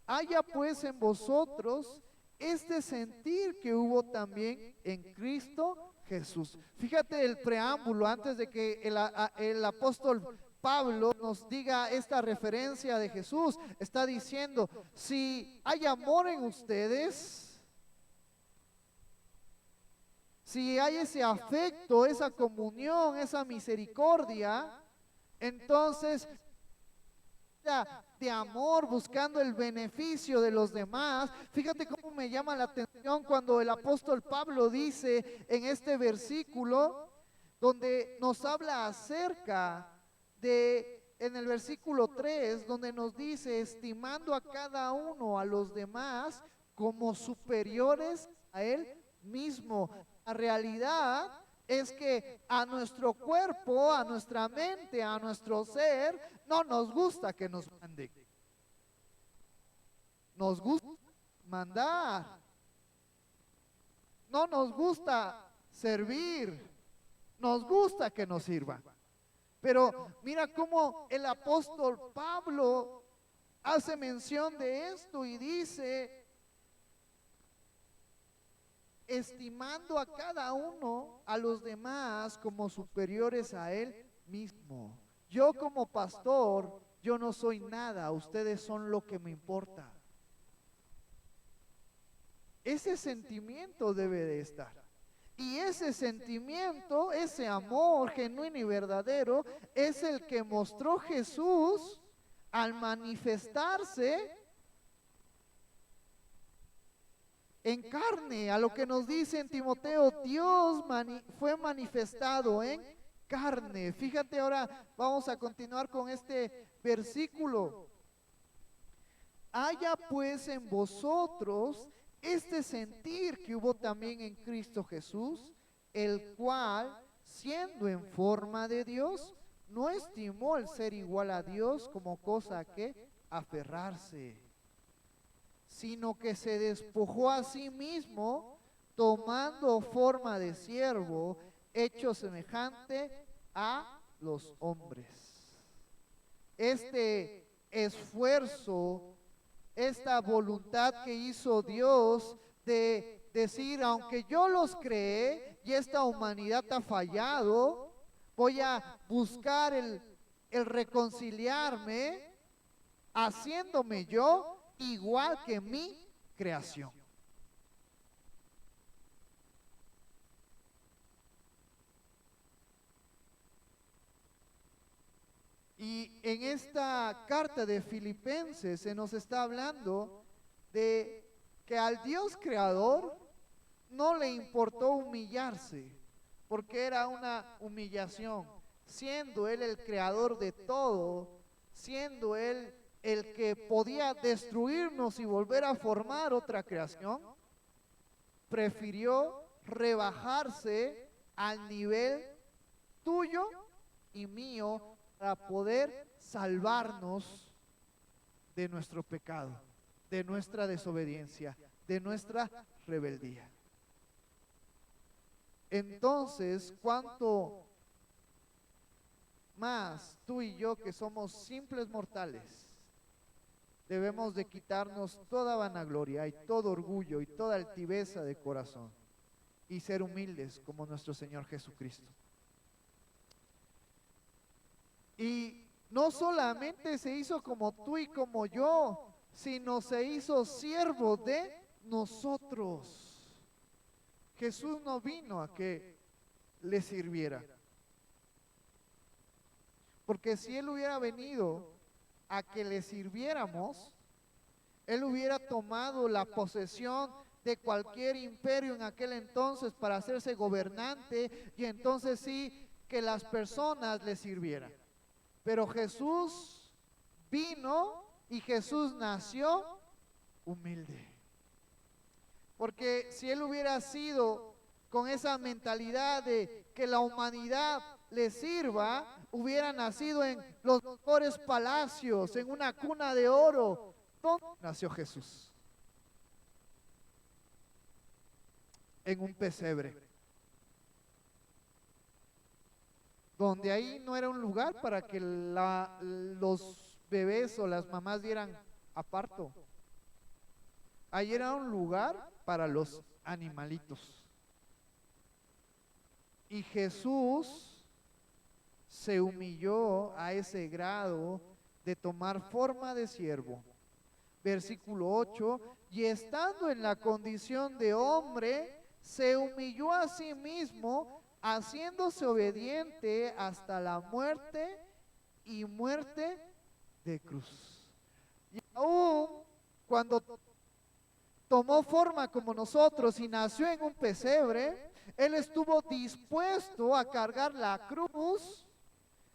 Speaker 1: Haya pues en vosotros este sentir que hubo también en Cristo Jesús. Fíjate el preámbulo antes de que el apóstol Pablo nos diga esta referencia de Jesús. Está diciendo, si hay amor en ustedes, si hay ese afecto, esa comunión, esa misericordia, entonces de amor, buscando el beneficio de los demás. Fíjate cómo me llama la atención cuando el apóstol Pablo dice en este versículo, donde nos habla acerca de, en el versículo 3, donde nos dice, estimando a cada uno, a los demás, como superiores a él mismo. La realidad es que a nuestro cuerpo, a nuestra mente, a nuestro ser, no nos gusta que nos manden. Nos gusta mandar. No nos gusta servir. Nos gusta que nos sirvan. Pero mira cómo el apóstol Pablo hace mención de esto y dice, estimando a cada uno, a los demás como superiores a él mismo. Yo como pastor, yo no soy nada, ustedes son lo que me importa. Ese sentimiento debe de estar. Y ese sentimiento, ese amor genuino y verdadero, es el que mostró Jesús al manifestarse en carne, a lo que nos dice en Timoteo, Dios fue manifestado en carne. Fíjate, ahora vamos a continuar con este versículo. Haya pues en vosotros este sentir que hubo también en Cristo Jesús, el cual, siendo en forma de Dios, no estimó el ser igual a Dios como cosa a que aferrarse, sino que se despojó a sí mismo, tomando forma de siervo, hecho semejante a los hombres. Este esfuerzo, esta voluntad que hizo Dios de decir, aunque yo los creé y esta humanidad ha fallado, voy a buscar el reconciliarme, haciéndome yo igual que mi creación. Y en esta carta de Filipenses se nos está hablando de que al Dios creador no le importó humillarse, porque era una humillación, siendo Él el creador de todo, siendo Él el que podía destruirnos y volver a formar otra creación, prefirió rebajarse al nivel tuyo y mío para poder salvarnos de nuestro pecado, de nuestra desobediencia, de nuestra rebeldía. Entonces, ¿cuánto más tú y yo, que somos simples mortales, debemos de quitarnos toda vanagloria y todo orgullo y toda altiveza de corazón y ser humildes como nuestro Señor Jesucristo? Y no solamente se hizo como tú y como yo, sino se hizo siervo de nosotros. Jesús no vino a que le sirviera, porque si Él hubiera venido a que le sirviéramos, Él hubiera tomado la posesión de cualquier imperio en aquel entonces para hacerse gobernante, y entonces sí que las personas le sirvieran. Pero Jesús vino y Jesús nació humilde. Porque si Él hubiera sido con esa mentalidad de que la humanidad le sirva, hubiera nacido en los mejores palacios, en una cuna de oro. ¿Dónde nació Jesús? En un pesebre, donde ahí no era un lugar para que los bebés o las mamás dieran aparto. Ahí era un lugar para los animalitos. Y Jesús se humilló a ese grado de tomar forma de siervo. Versículo 8, y estando en la condición de hombre, se humilló a sí mismo, haciéndose obediente hasta la muerte y muerte de cruz. Y aún cuando tomó forma como nosotros y nació en un pesebre, Él estuvo dispuesto a cargar la cruz.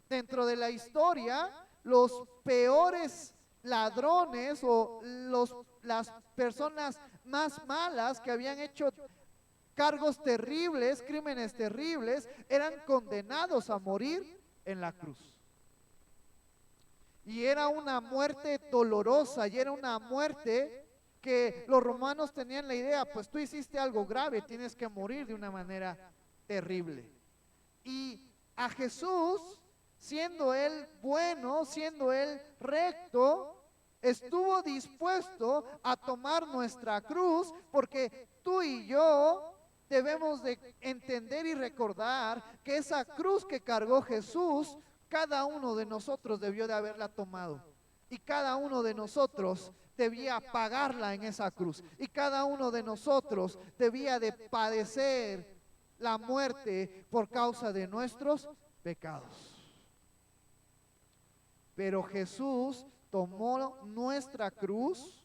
Speaker 1: Dentro de la historia, los peores ladrones o las personas más malas que habían hecho cargos terribles, crímenes terribles, eran condenados a morir en la cruz. Y era una muerte dolorosa, y era una muerte que los romanos tenían la idea, pues tú hiciste algo grave, tienes que morir de una manera terrible. Y a Jesús, siendo Él bueno, siendo Él recto, estuvo dispuesto a tomar nuestra cruz, porque tú y yo debemos de entender y recordar que esa cruz que cargó Jesús, cada uno de nosotros debió de haberla tomado. Y cada uno de nosotros debía pagarla en esa cruz. Y cada uno de nosotros debía de padecer la muerte por causa de nuestros pecados. Pero Jesús tomó nuestra cruz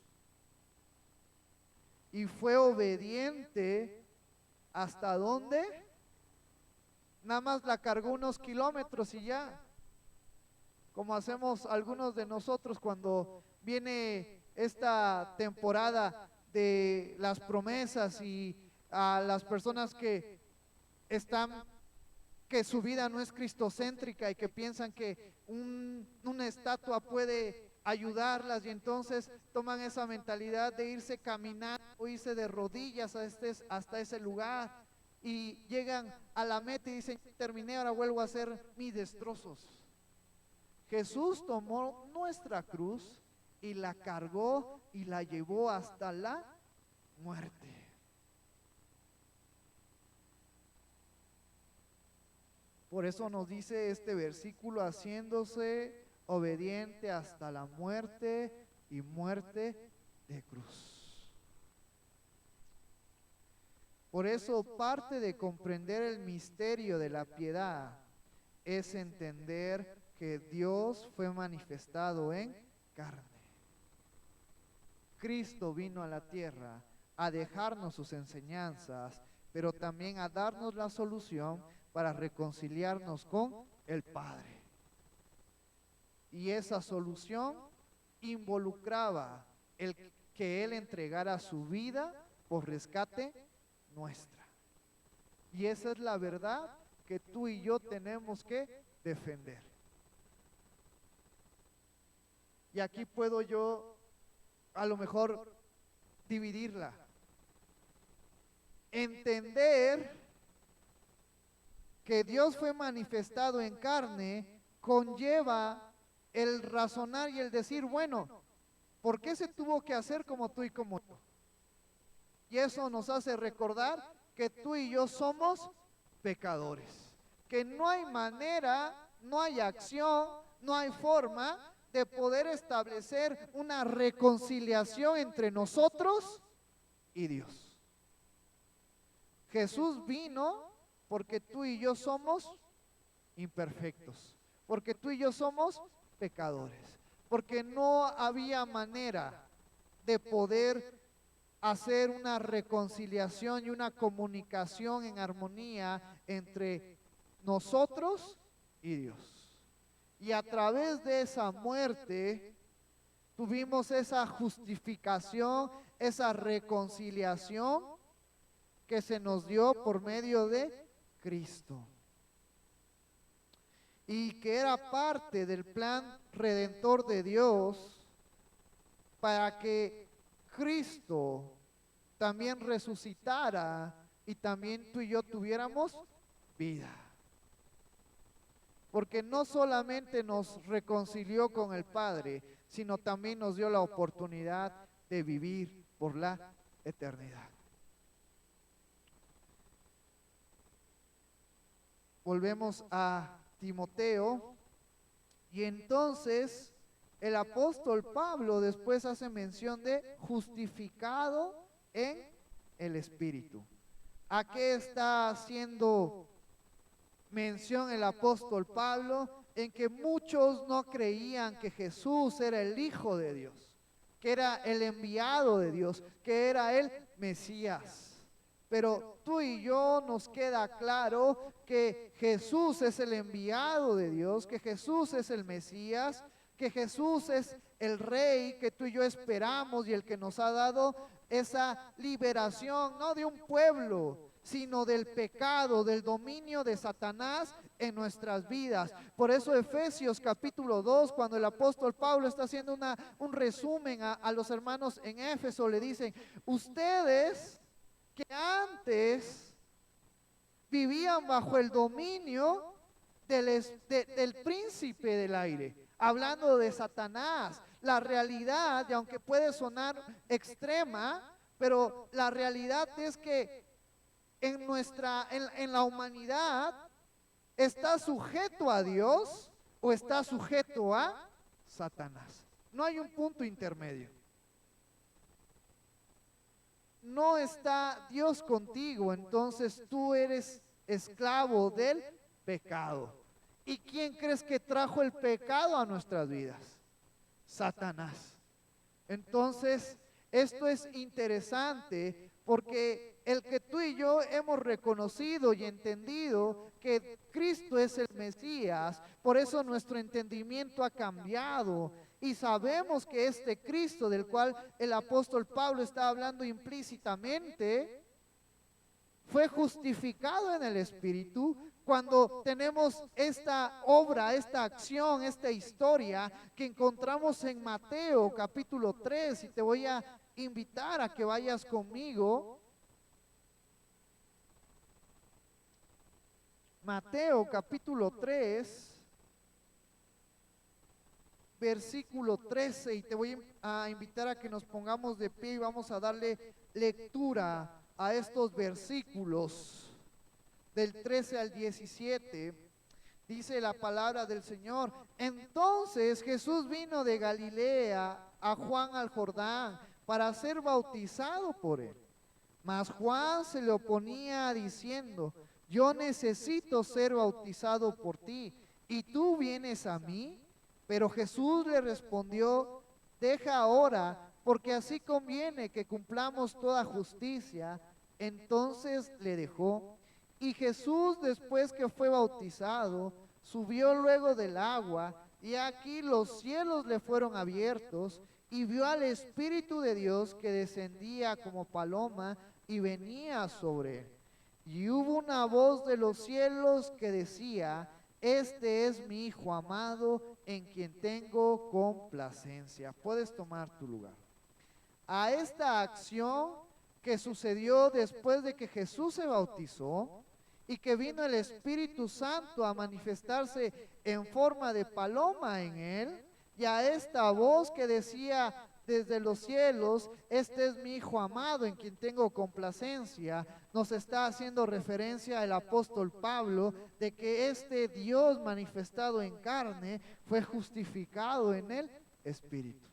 Speaker 1: y fue obediente. ¿Hasta dónde? Nada más la cargó unos kilómetros y ya. Como hacemos algunos de nosotros cuando viene esta temporada de las promesas y a las personas que están, que su vida no es cristocéntrica y que piensan que una estatua puede ayudarlas, y entonces toman esa mentalidad de irse caminando o irse de rodillas hasta ese lugar, y llegan a la meta y dicen, terminé, ahora vuelvo a hacer mis destrozos. Jesús tomó nuestra cruz y la cargó y la llevó hasta la muerte. Por eso nos dice este versículo, haciéndose obediente hasta la muerte y muerte de cruz. Por eso parte de comprender el misterio de la piedad es entender que Dios fue manifestado en carne. Cristo vino a la tierra a dejarnos sus enseñanzas, pero también a darnos la solución para reconciliarnos con el Padre. Y esa solución involucraba el que Él entregara su vida por rescate nuestra. Y esa es la verdad que tú y yo tenemos que defender. Y aquí puedo yo a lo mejor dividirla. Entender que Dios fue manifestado en carne conlleva el razonar y el decir, bueno, ¿por qué se tuvo que hacer como tú y como yo? Y eso nos hace recordar que tú y yo somos pecadores, que no hay manera, no hay acción, no hay forma de poder establecer una reconciliación entre nosotros y Dios. Jesús vino porque tú y yo somos imperfectos, porque tú y yo somos pecadores, porque no había manera de poder hacer una reconciliación y una comunicación en armonía entre nosotros y Dios. Y a través de esa muerte tuvimos esa justificación, esa reconciliación que se nos dio por medio de Cristo. Y que era parte del plan redentor de Dios para que Cristo también resucitara y también tú y yo tuviéramos vida. Porque no solamente nos reconcilió con el Padre, sino también nos dio la oportunidad de vivir por la eternidad. Volvemos a Timoteo, y entonces el apóstol Pablo después hace mención de justificado en el Espíritu. ¿A qué está haciendo mención el apóstol Pablo? En que muchos no creían que Jesús era el Hijo de Dios, que era el enviado de Dios, que era el Mesías. Pero tú y yo nos queda claro que Jesús es el enviado de Dios, que Jesús es el Mesías, que Jesús es el Rey que tú y yo esperamos y el que nos ha dado esa liberación, no de un pueblo, sino del pecado, del dominio de Satanás en nuestras vidas. Por eso Efesios capítulo 2, cuando el apóstol Pablo está haciendo un resumen a los hermanos en Éfeso, le dicen, ustedes que antes vivían bajo el dominio del príncipe del aire, hablando de Satanás. La realidad, y aunque puede sonar extrema, pero la realidad es que en la humanidad está sujeto a Dios o está sujeto a Satanás. No hay un punto intermedio. No está Dios contigo, entonces tú eres esclavo del pecado. ¿Y quién crees que trajo el pecado a nuestras vidas? Satanás. Entonces, esto es interesante porque el que tú y yo hemos reconocido y entendido que Cristo es el Mesías, por eso nuestro entendimiento ha cambiado y sabemos que este Cristo del cual el apóstol Pablo está hablando implícitamente, fue justificado en el Espíritu cuando tenemos esta obra, esta acción, esta historia que encontramos en Mateo capítulo 3, y te voy a invitar a que vayas conmigo. Mateo capítulo 3, versículo 13, y te voy a invitar a que nos pongamos de pie y vamos a darle lectura a estos versículos del 13 al 17. Dice la palabra del Señor: entonces Jesús vino de Galilea a Juan al Jordán para ser bautizado por él. Mas Juan se le oponía diciendo: yo necesito ser bautizado por ti, ¿y tú vienes a mí? Pero Jesús le respondió: deja ahora, porque así conviene que cumplamos toda justicia. Entonces le dejó. Y Jesús, después que fue bautizado, subió luego del agua, y aquí los cielos le fueron abiertos, y vio al Espíritu de Dios que descendía como paloma y venía sobre él. Y hubo una voz de los cielos que decía: este es mi Hijo amado, en quien tengo complacencia. Puedes tomar tu lugar. A esta acción que sucedió después de que Jesús se bautizó y que vino el Espíritu Santo a manifestarse en forma de paloma en él, y a esta voz que decía desde los cielos: este es mi Hijo amado en quien tengo complacencia, nos está haciendo referencia el apóstol Pablo de que este Dios manifestado en carne fue justificado en el Espíritu.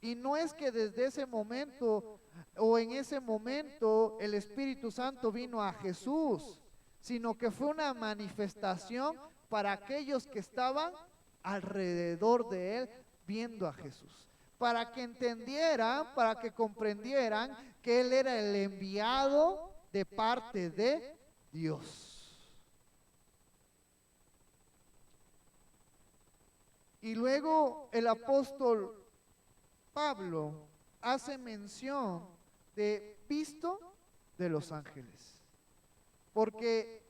Speaker 1: Y no es que desde ese momento o en ese momento el Espíritu Santo vino a Jesús, sino que fue una manifestación para aquellos que estaban alrededor de él viendo a Jesús, para que entendieran, para que comprendieran que él era el enviado de parte de Dios. Y luego el apóstol Pablo hace mención de visto de los ángeles, porque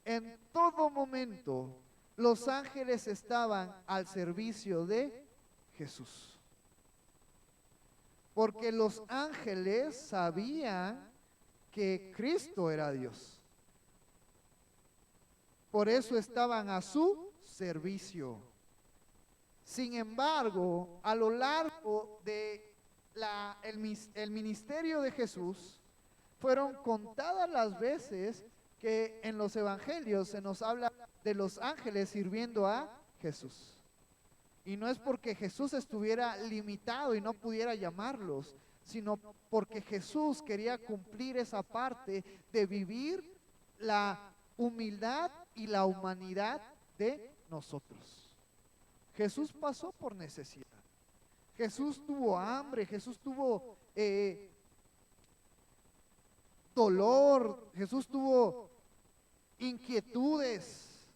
Speaker 1: en todo momento los ángeles estaban al servicio de Jesús, porque los ángeles sabían que Cristo era Dios, por eso estaban a su servicio. Sin embargo, a lo largo de el ministerio de Jesús, fueron contadas las veces que en los evangelios se nos habla de los ángeles sirviendo a Jesús. Y no es porque Jesús estuviera limitado y no pudiera llamarlos, sino porque Jesús quería cumplir esa parte de vivir la humildad y la humanidad de nosotros. Jesús pasó por necesidad. Jesús tuvo hambre, Jesús tuvo dolor, Jesús tuvo inquietudes.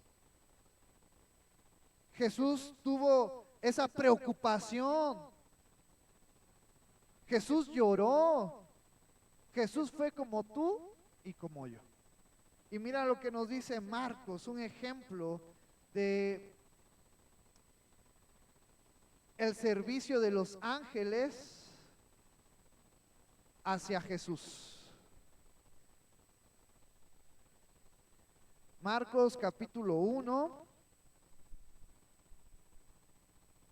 Speaker 1: Jesús tuvo esa preocupación. Jesús lloró. Jesús fue como tú y como yo. Y mira lo que nos dice Marcos, un ejemplo de el servicio de los ángeles hacia Jesús. Marcos capítulo 1,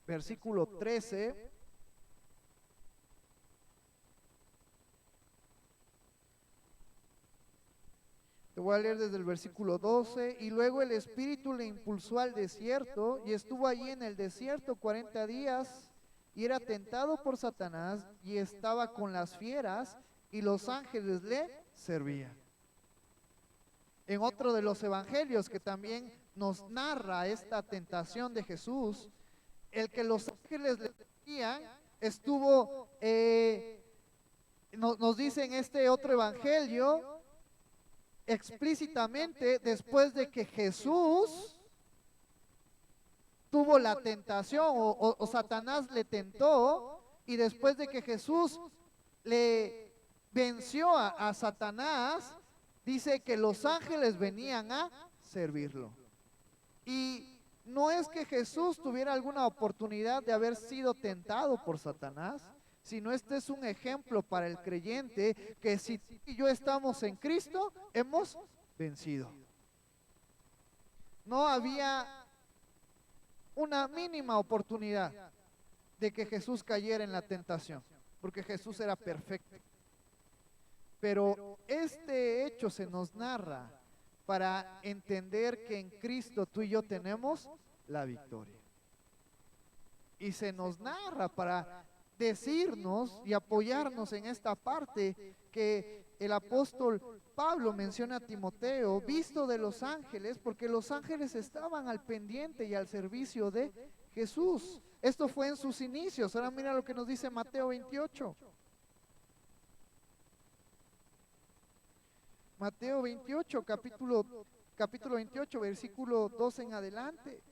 Speaker 1: versículo 13. Te voy a leer desde el versículo 12. Y luego el Espíritu le impulsó al desierto, y estuvo allí en el desierto 40 días, y era tentado por Satanás, y estaba con las fieras, y los ángeles le servían. En otro de los evangelios que también nos narra esta tentación de Jesús, el que los ángeles le servían estuvo, nos dice en este otro evangelio, explícitamente después de que Jesús tuvo la tentación o Satanás le tentó, y después de que Jesús le venció a Satanás, dice que los ángeles venían a servirlo. Y no es que Jesús tuviera alguna oportunidad de haber sido tentado por Satanás, sino este es un ejemplo para el creyente que si tú y yo estamos en Cristo, hemos vencido. No había una mínima oportunidad de que Jesús cayera en la tentación, porque Jesús era perfecto. Pero este hecho se nos narra para entender que en Cristo tú y yo tenemos la victoria. Y se nos narra para decirnos y apoyarnos en esta parte que el apóstol Pablo menciona a Timoteo, visto de los ángeles, porque los ángeles estaban al pendiente y al servicio de Jesús. Esto fue en sus inicios. Ahora mira lo que nos dice Mateo 28. Mateo 28, capítulo 28, versículo 12 en adelante.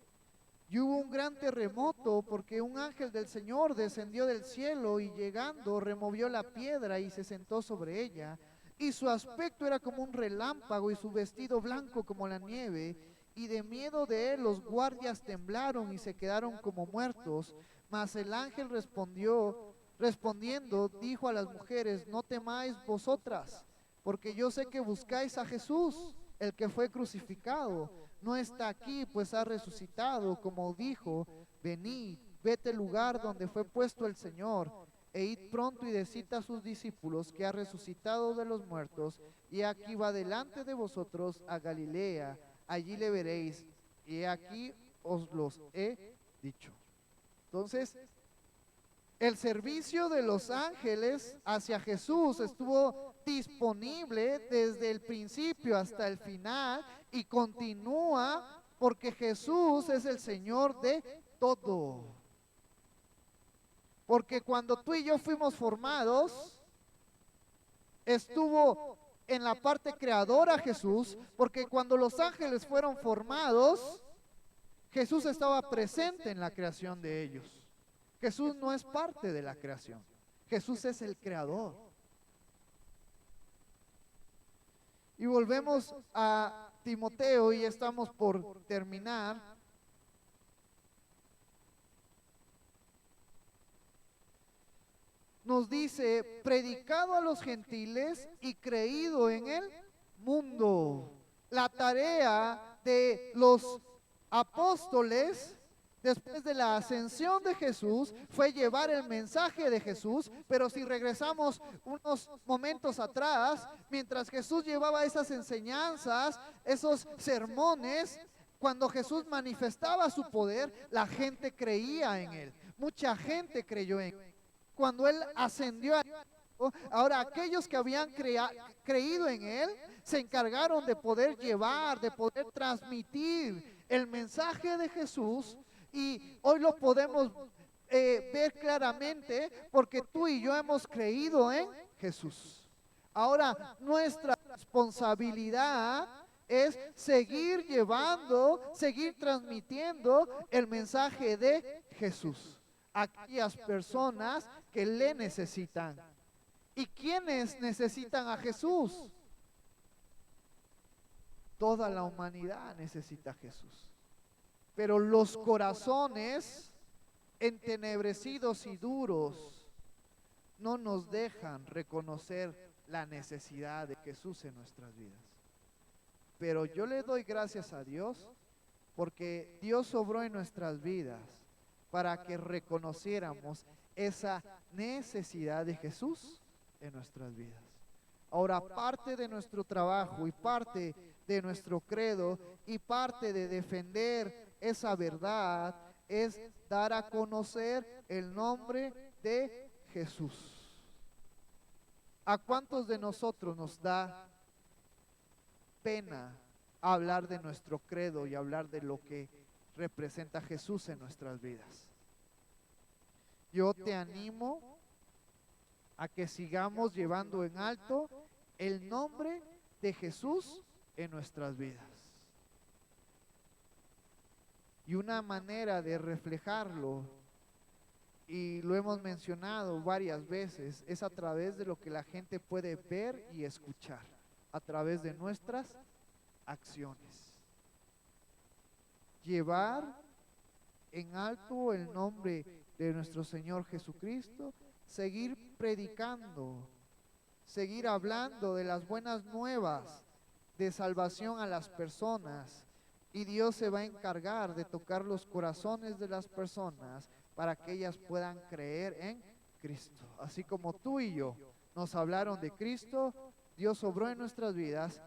Speaker 1: Y hubo un gran terremoto porque un ángel del Señor descendió del cielo y llegando removió la piedra y se sentó sobre ella. Y su aspecto era como un relámpago y su vestido blanco como la nieve. Y de miedo de él los guardias temblaron y se quedaron como muertos. Mas el ángel respondiendo, dijo a las mujeres: no temáis vosotras, porque yo sé que buscáis a Jesús, el que fue crucificado. No está aquí, pues ha resucitado, como dijo. Venid, vete al lugar donde fue puesto el Señor, e id pronto y decid a sus discípulos que ha resucitado de los muertos, y aquí va delante de vosotros a Galilea, allí le veréis, y aquí os los he dicho. Entonces, el servicio de los ángeles hacia Jesús estuvo disponible desde el principio hasta el final y continúa porque Jesús es el Señor de todo. Porque cuando tú y yo fuimos formados, estuvo en la parte creadora Jesús, porque cuando los ángeles fueron formados, Jesús estaba presente en la creación de ellos. Jesús no es parte de la creación. Jesús es el creador. Y volvemos a Timoteo y estamos por terminar. Nos dice, predicado a los gentiles y creído en el mundo. La tarea de los apóstoles después de la ascensión de Jesús fue llevar el mensaje de Jesús, pero si regresamos unos momentos atrás, mientras Jesús llevaba esas enseñanzas, esos sermones, cuando Jesús manifestaba su poder, la gente creía en él. Mucha gente creyó en él. Cuando él ascendió, Ahora, aquellos que habían creído en Él se encargaron de poder llevar, de poder transmitir el mensaje de Jesús, y hoy lo podemos ver claramente porque tú y yo hemos creído en Jesús. Ahora, nuestra responsabilidad es seguir llevando, seguir transmitiendo el mensaje de Jesús a aquellas personas que le necesitan. ¿Y quiénes necesitan a Jesús? Toda la humanidad necesita a Jesús. Pero los corazones entenebrecidos y duros no nos dejan reconocer la necesidad de Jesús en nuestras vidas. Pero yo le doy gracias a Dios porque Dios obró en nuestras vidas para que reconociéramos esa necesidad de Jesús en nuestras vidas. Ahora, parte de nuestro trabajo y parte de nuestro credo y parte de defender esa verdad es dar a conocer el nombre de Jesús. ¿A cuántos de nosotros nos da pena hablar de nuestro credo y hablar de lo que representa Jesús en nuestras vidas? Yo te animo a que sigamos llevando en alto el nombre de Jesús en nuestras vidas. Y una manera de reflejarlo, y lo hemos mencionado varias veces, es a través de lo que la gente puede ver y escuchar, a través de nuestras acciones. Llevar en alto el nombre de nuestro Señor Jesucristo, seguir predicando, seguir hablando de las buenas nuevas de salvación a las personas, y Dios se va a encargar de tocar los corazones de las personas para que ellas puedan creer en Cristo. Así como tú y yo nos hablaron de Cristo, Dios obró en nuestras vidas,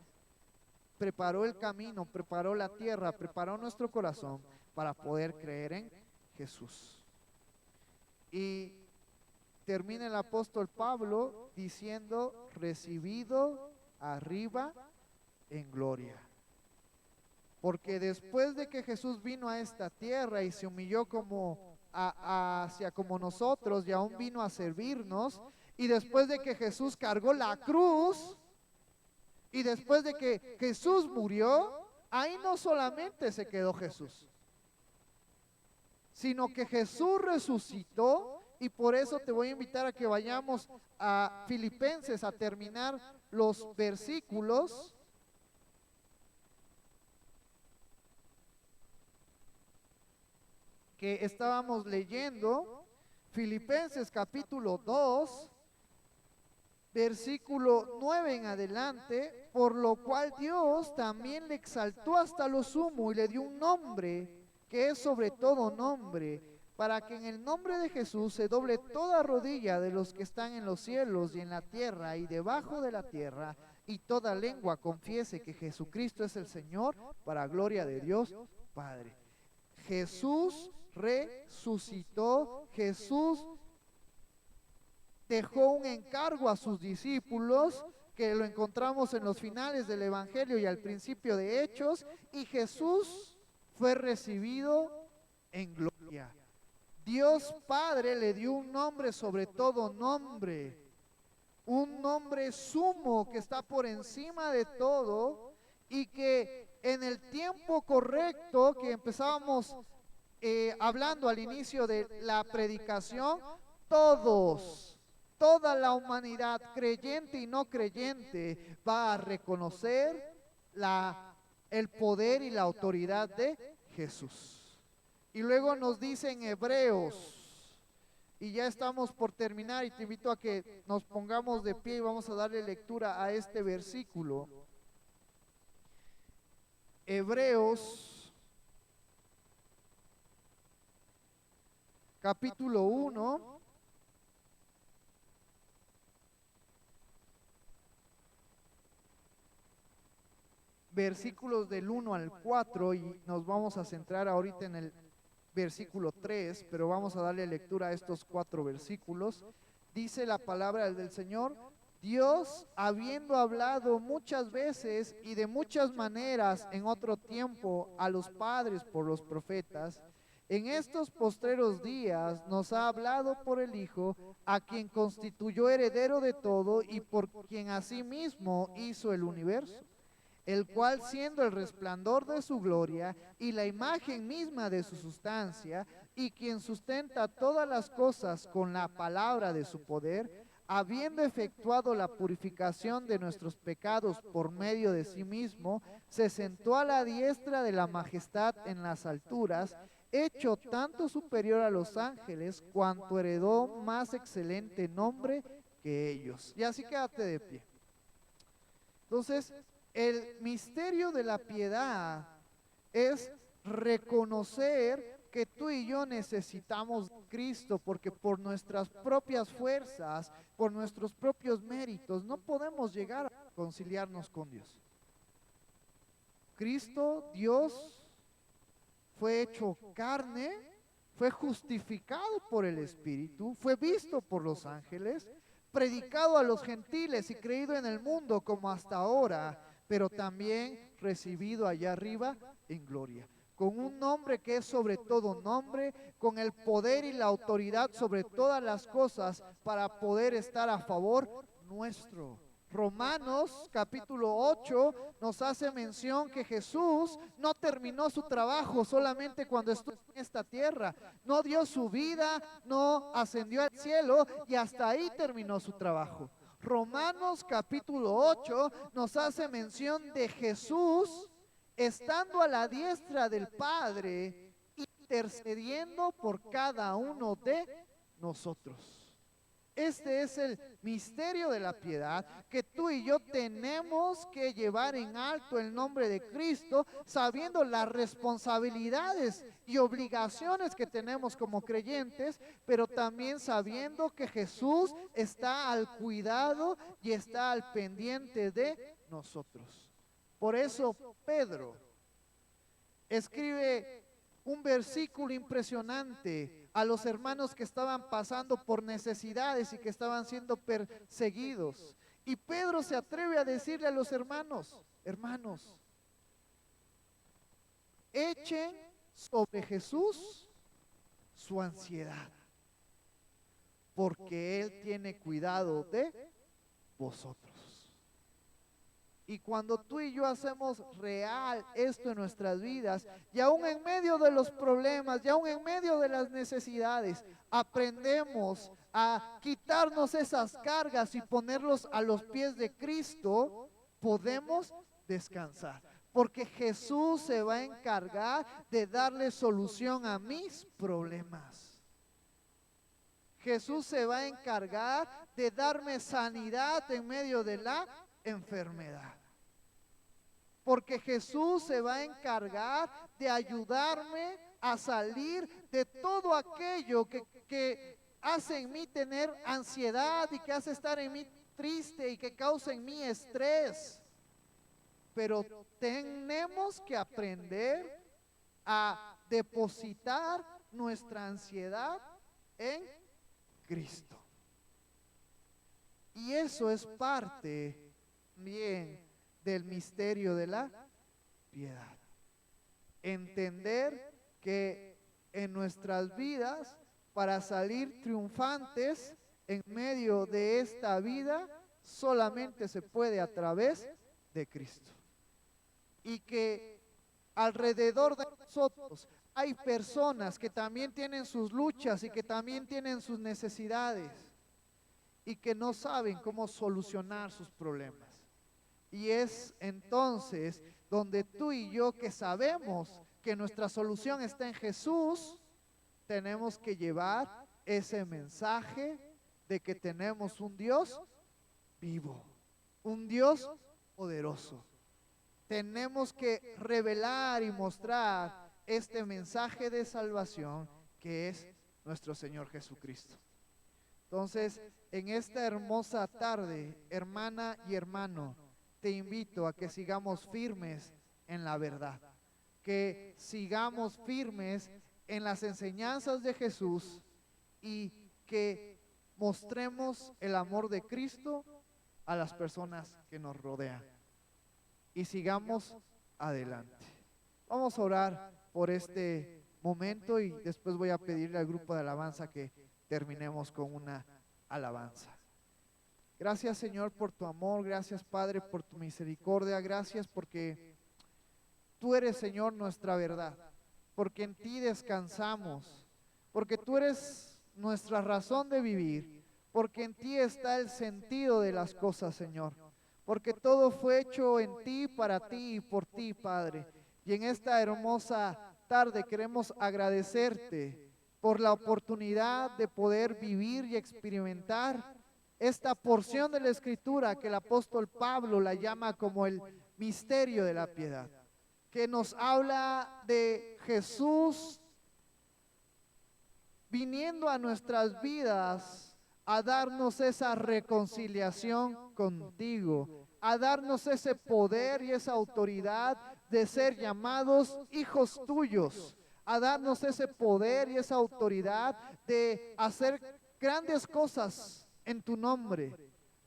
Speaker 1: preparó el camino, preparó la tierra, preparó nuestro corazón para poder creer en Jesús. Y termina el apóstol Pablo diciendo: recibido arriba en gloria. Porque después de que Jesús vino a esta tierra y se humilló hacia como nosotros, y aún vino a servirnos, y después de que Jesús cargó la cruz, y después de que Jesús murió, ahí no solamente se quedó Jesús, sino que Jesús resucitó. Y por eso te voy a invitar a que vayamos a Filipenses a terminar los versículos. Que estábamos leyendo, Filipenses capítulo 2, versículo 9 en adelante: por lo cual Dios también le exaltó hasta lo sumo y le dio un nombre que es sobre todo nombre, para que en el nombre de Jesús se doble toda rodilla de los que están en los cielos y en la tierra y debajo de la tierra, y toda lengua confiese que Jesucristo es el Señor, para gloria de Dios Padre. Jesús resucitó, Jesús dejó un encargo a sus discípulos, que lo encontramos en los finales del Evangelio y al principio de Hechos, y Jesús fue recibido en gloria. Dios Padre le dio un nombre sobre todo nombre, un nombre sumo que está por encima de todo, y que en el tiempo correcto que empezábamos hablando al inicio de la predicación, toda la humanidad, creyente y no creyente, va a reconocer el poder y la autoridad de Jesús. Y luego nos dice en Hebreos, y ya estamos por terminar, y te invito a que nos pongamos de pie y vamos a darle lectura a este versículo. Hebreos capítulo 1, versículos del 1 al 4, y nos vamos a centrar ahorita en el versículo 3, pero vamos a darle lectura a estos 4 versículos. dice la palabra del Señor, Dios, habiendo hablado muchas veces y de muchas maneras en otro tiempo a los padres por los profetas, en estos postreros días nos ha hablado por el Hijo, a quien constituyó heredero de todo y por quien asimismo hizo el universo, el cual siendo el resplandor de su gloria y la imagen misma de su sustancia, y quien sustenta todas las cosas con la palabra de su poder, habiendo efectuado la purificación de nuestros pecados por medio de sí mismo, se sentó a la diestra de la majestad en las alturas, hecho tanto superior a los ángeles, cuanto heredó más excelente nombre que ellos. Y así quédate de pie. Entonces, el misterio de la piedad es reconocer que tú y yo necesitamos de Cristo, porque por nuestras propias fuerzas, por nuestros propios méritos, no podemos llegar a conciliarnos con Dios. Cristo, Dios, fue hecho carne, fue justificado por el Espíritu, fue visto por los ángeles, predicado a los gentiles y creído en el mundo como hasta ahora, pero también recibido allá arriba en gloria, con un nombre que es sobre todo nombre, con el poder y la autoridad sobre todas las cosas para poder estar a favor nuestro. Romanos capítulo 8 nos hace mención que Jesús no terminó su trabajo solamente cuando estuvo en esta tierra, no dio su vida, no ascendió al cielo y hasta ahí terminó su trabajo. Romanos capítulo 8 nos hace mención de Jesús estando a la diestra del Padre, intercediendo por cada uno de nosotros. Este es el misterio de la piedad, que tú y yo tenemos que llevar en alto el nombre de Cristo, sabiendo las responsabilidades y obligaciones que tenemos como creyentes, pero también sabiendo que Jesús está al cuidado y está al pendiente de nosotros. Por eso Pedro escribe un versículo impresionante a los hermanos que estaban pasando por necesidades y que estaban siendo perseguidos. Y Pedro se atreve a decirle a los hermanos, hermanos, echen sobre Jesús su ansiedad, porque Él tiene cuidado de vosotros. Y cuando tú y yo hacemos real esto en nuestras vidas, y aún en medio de los problemas, y aún en medio de las necesidades, aprendemos a quitarnos esas cargas y ponerlos a los pies de Cristo, podemos descansar. Porque Jesús se va a encargar de darle solución a mis problemas. Jesús se va a encargar de darme sanidad en medio de la enfermedad. Porque Jesús se va a encargar de ayudarme a salir de todo aquello que hace en mí tener ansiedad y que hace estar en mí triste y que causa en mí estrés. Pero tenemos que aprender a depositar nuestra ansiedad en Cristo. Y eso es parte bien del misterio de la piedad. Entender que en nuestras vidas, para salir triunfantes en medio de esta vida, solamente se puede a través de Cristo. Y que alrededor de nosotros hay personas que también tienen sus luchas y que también tienen sus necesidades y que no saben cómo solucionar sus problemas. Y es entonces donde tú y yo, que sabemos que nuestra solución está en Jesús, tenemos que llevar ese mensaje de que tenemos un Dios vivo, un Dios poderoso. Tenemos que revelar y mostrar este mensaje de salvación que es nuestro Señor Jesucristo. Entonces, en esta hermosa tarde, hermana y hermano, te invito a que sigamos firmes en la verdad, que sigamos firmes en las enseñanzas de Jesús y que mostremos el amor de Cristo a las personas que nos rodean y sigamos adelante. Vamos a orar por este momento y después voy a pedirle al grupo de alabanza que terminemos con una alabanza. Gracias, Señor, por tu amor. Gracias, Padre, por tu misericordia. Gracias porque tú eres, Señor, nuestra verdad, porque en ti descansamos, porque tú eres nuestra razón de vivir, porque en ti está el sentido de las cosas, Señor, porque todo fue hecho en ti, para ti y por ti, Padre. Y en esta hermosa tarde queremos agradecerte por la oportunidad de poder vivir y experimentar esta porción de la Escritura que el apóstol Pablo la llama como el misterio de la piedad, que nos habla de Jesús viniendo a nuestras vidas a darnos esa reconciliación contigo, a darnos ese poder y esa autoridad de ser llamados hijos tuyos, a darnos ese poder y esa autoridad de hacer grandes cosas en tu nombre.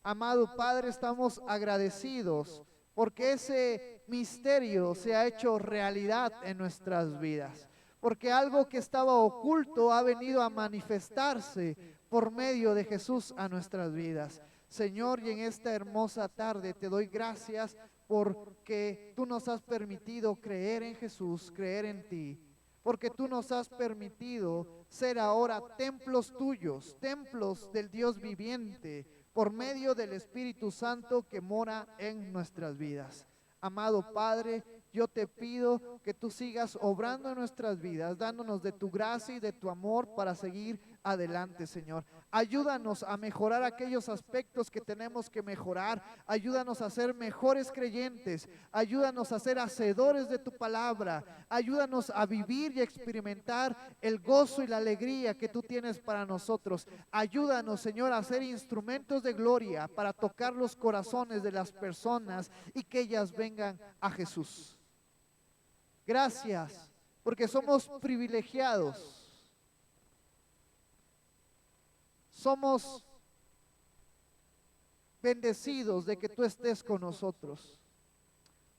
Speaker 1: Amado Padre, estamos agradecidos porque ese misterio se ha hecho realidad en nuestras vidas, porque algo que estaba oculto ha venido a manifestarse por medio de Jesús a nuestras vidas. Señor, y en esta hermosa tarde te doy gracias porque tú nos has permitido creer en Jesús, creer en ti, porque tú nos has permitido ser ahora templos tuyos, templos del Dios viviente, por medio del Espíritu Santo que mora en nuestras vidas. Amado Padre, yo te pido que tú sigas obrando en nuestras vidas, dándonos de tu gracia y de tu amor para seguir adelante, Señor. Ayúdanos a mejorar aquellos aspectos que tenemos que mejorar. Ayúdanos a ser mejores creyentes. Ayúdanos a ser hacedores de tu palabra. Ayúdanos a vivir y experimentar el gozo y la alegría que tú tienes para nosotros. Ayúdanos, Señor, a ser instrumentos de gloria para tocar los corazones de las personas y que ellas vengan a Jesús. Gracias, porque somos privilegiados. Somos bendecidos de que tú estés con nosotros,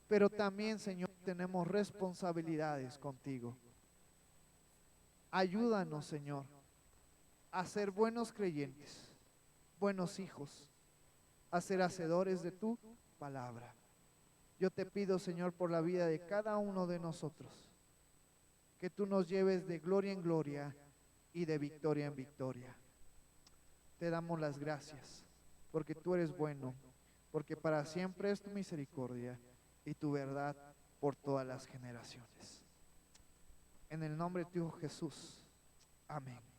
Speaker 1: pero también, Señor, tenemos responsabilidades contigo. Ayúdanos, Señor, a ser buenos creyentes, buenos hijos, a ser hacedores de tu palabra. Yo te pido, Señor, por la vida de cada uno de nosotros, que tú nos lleves de gloria en gloria y de victoria en victoria. Te damos las gracias, porque tú eres bueno, porque para siempre es tu misericordia y tu verdad por todas las generaciones. En el nombre de tu Hijo Jesús. Amén.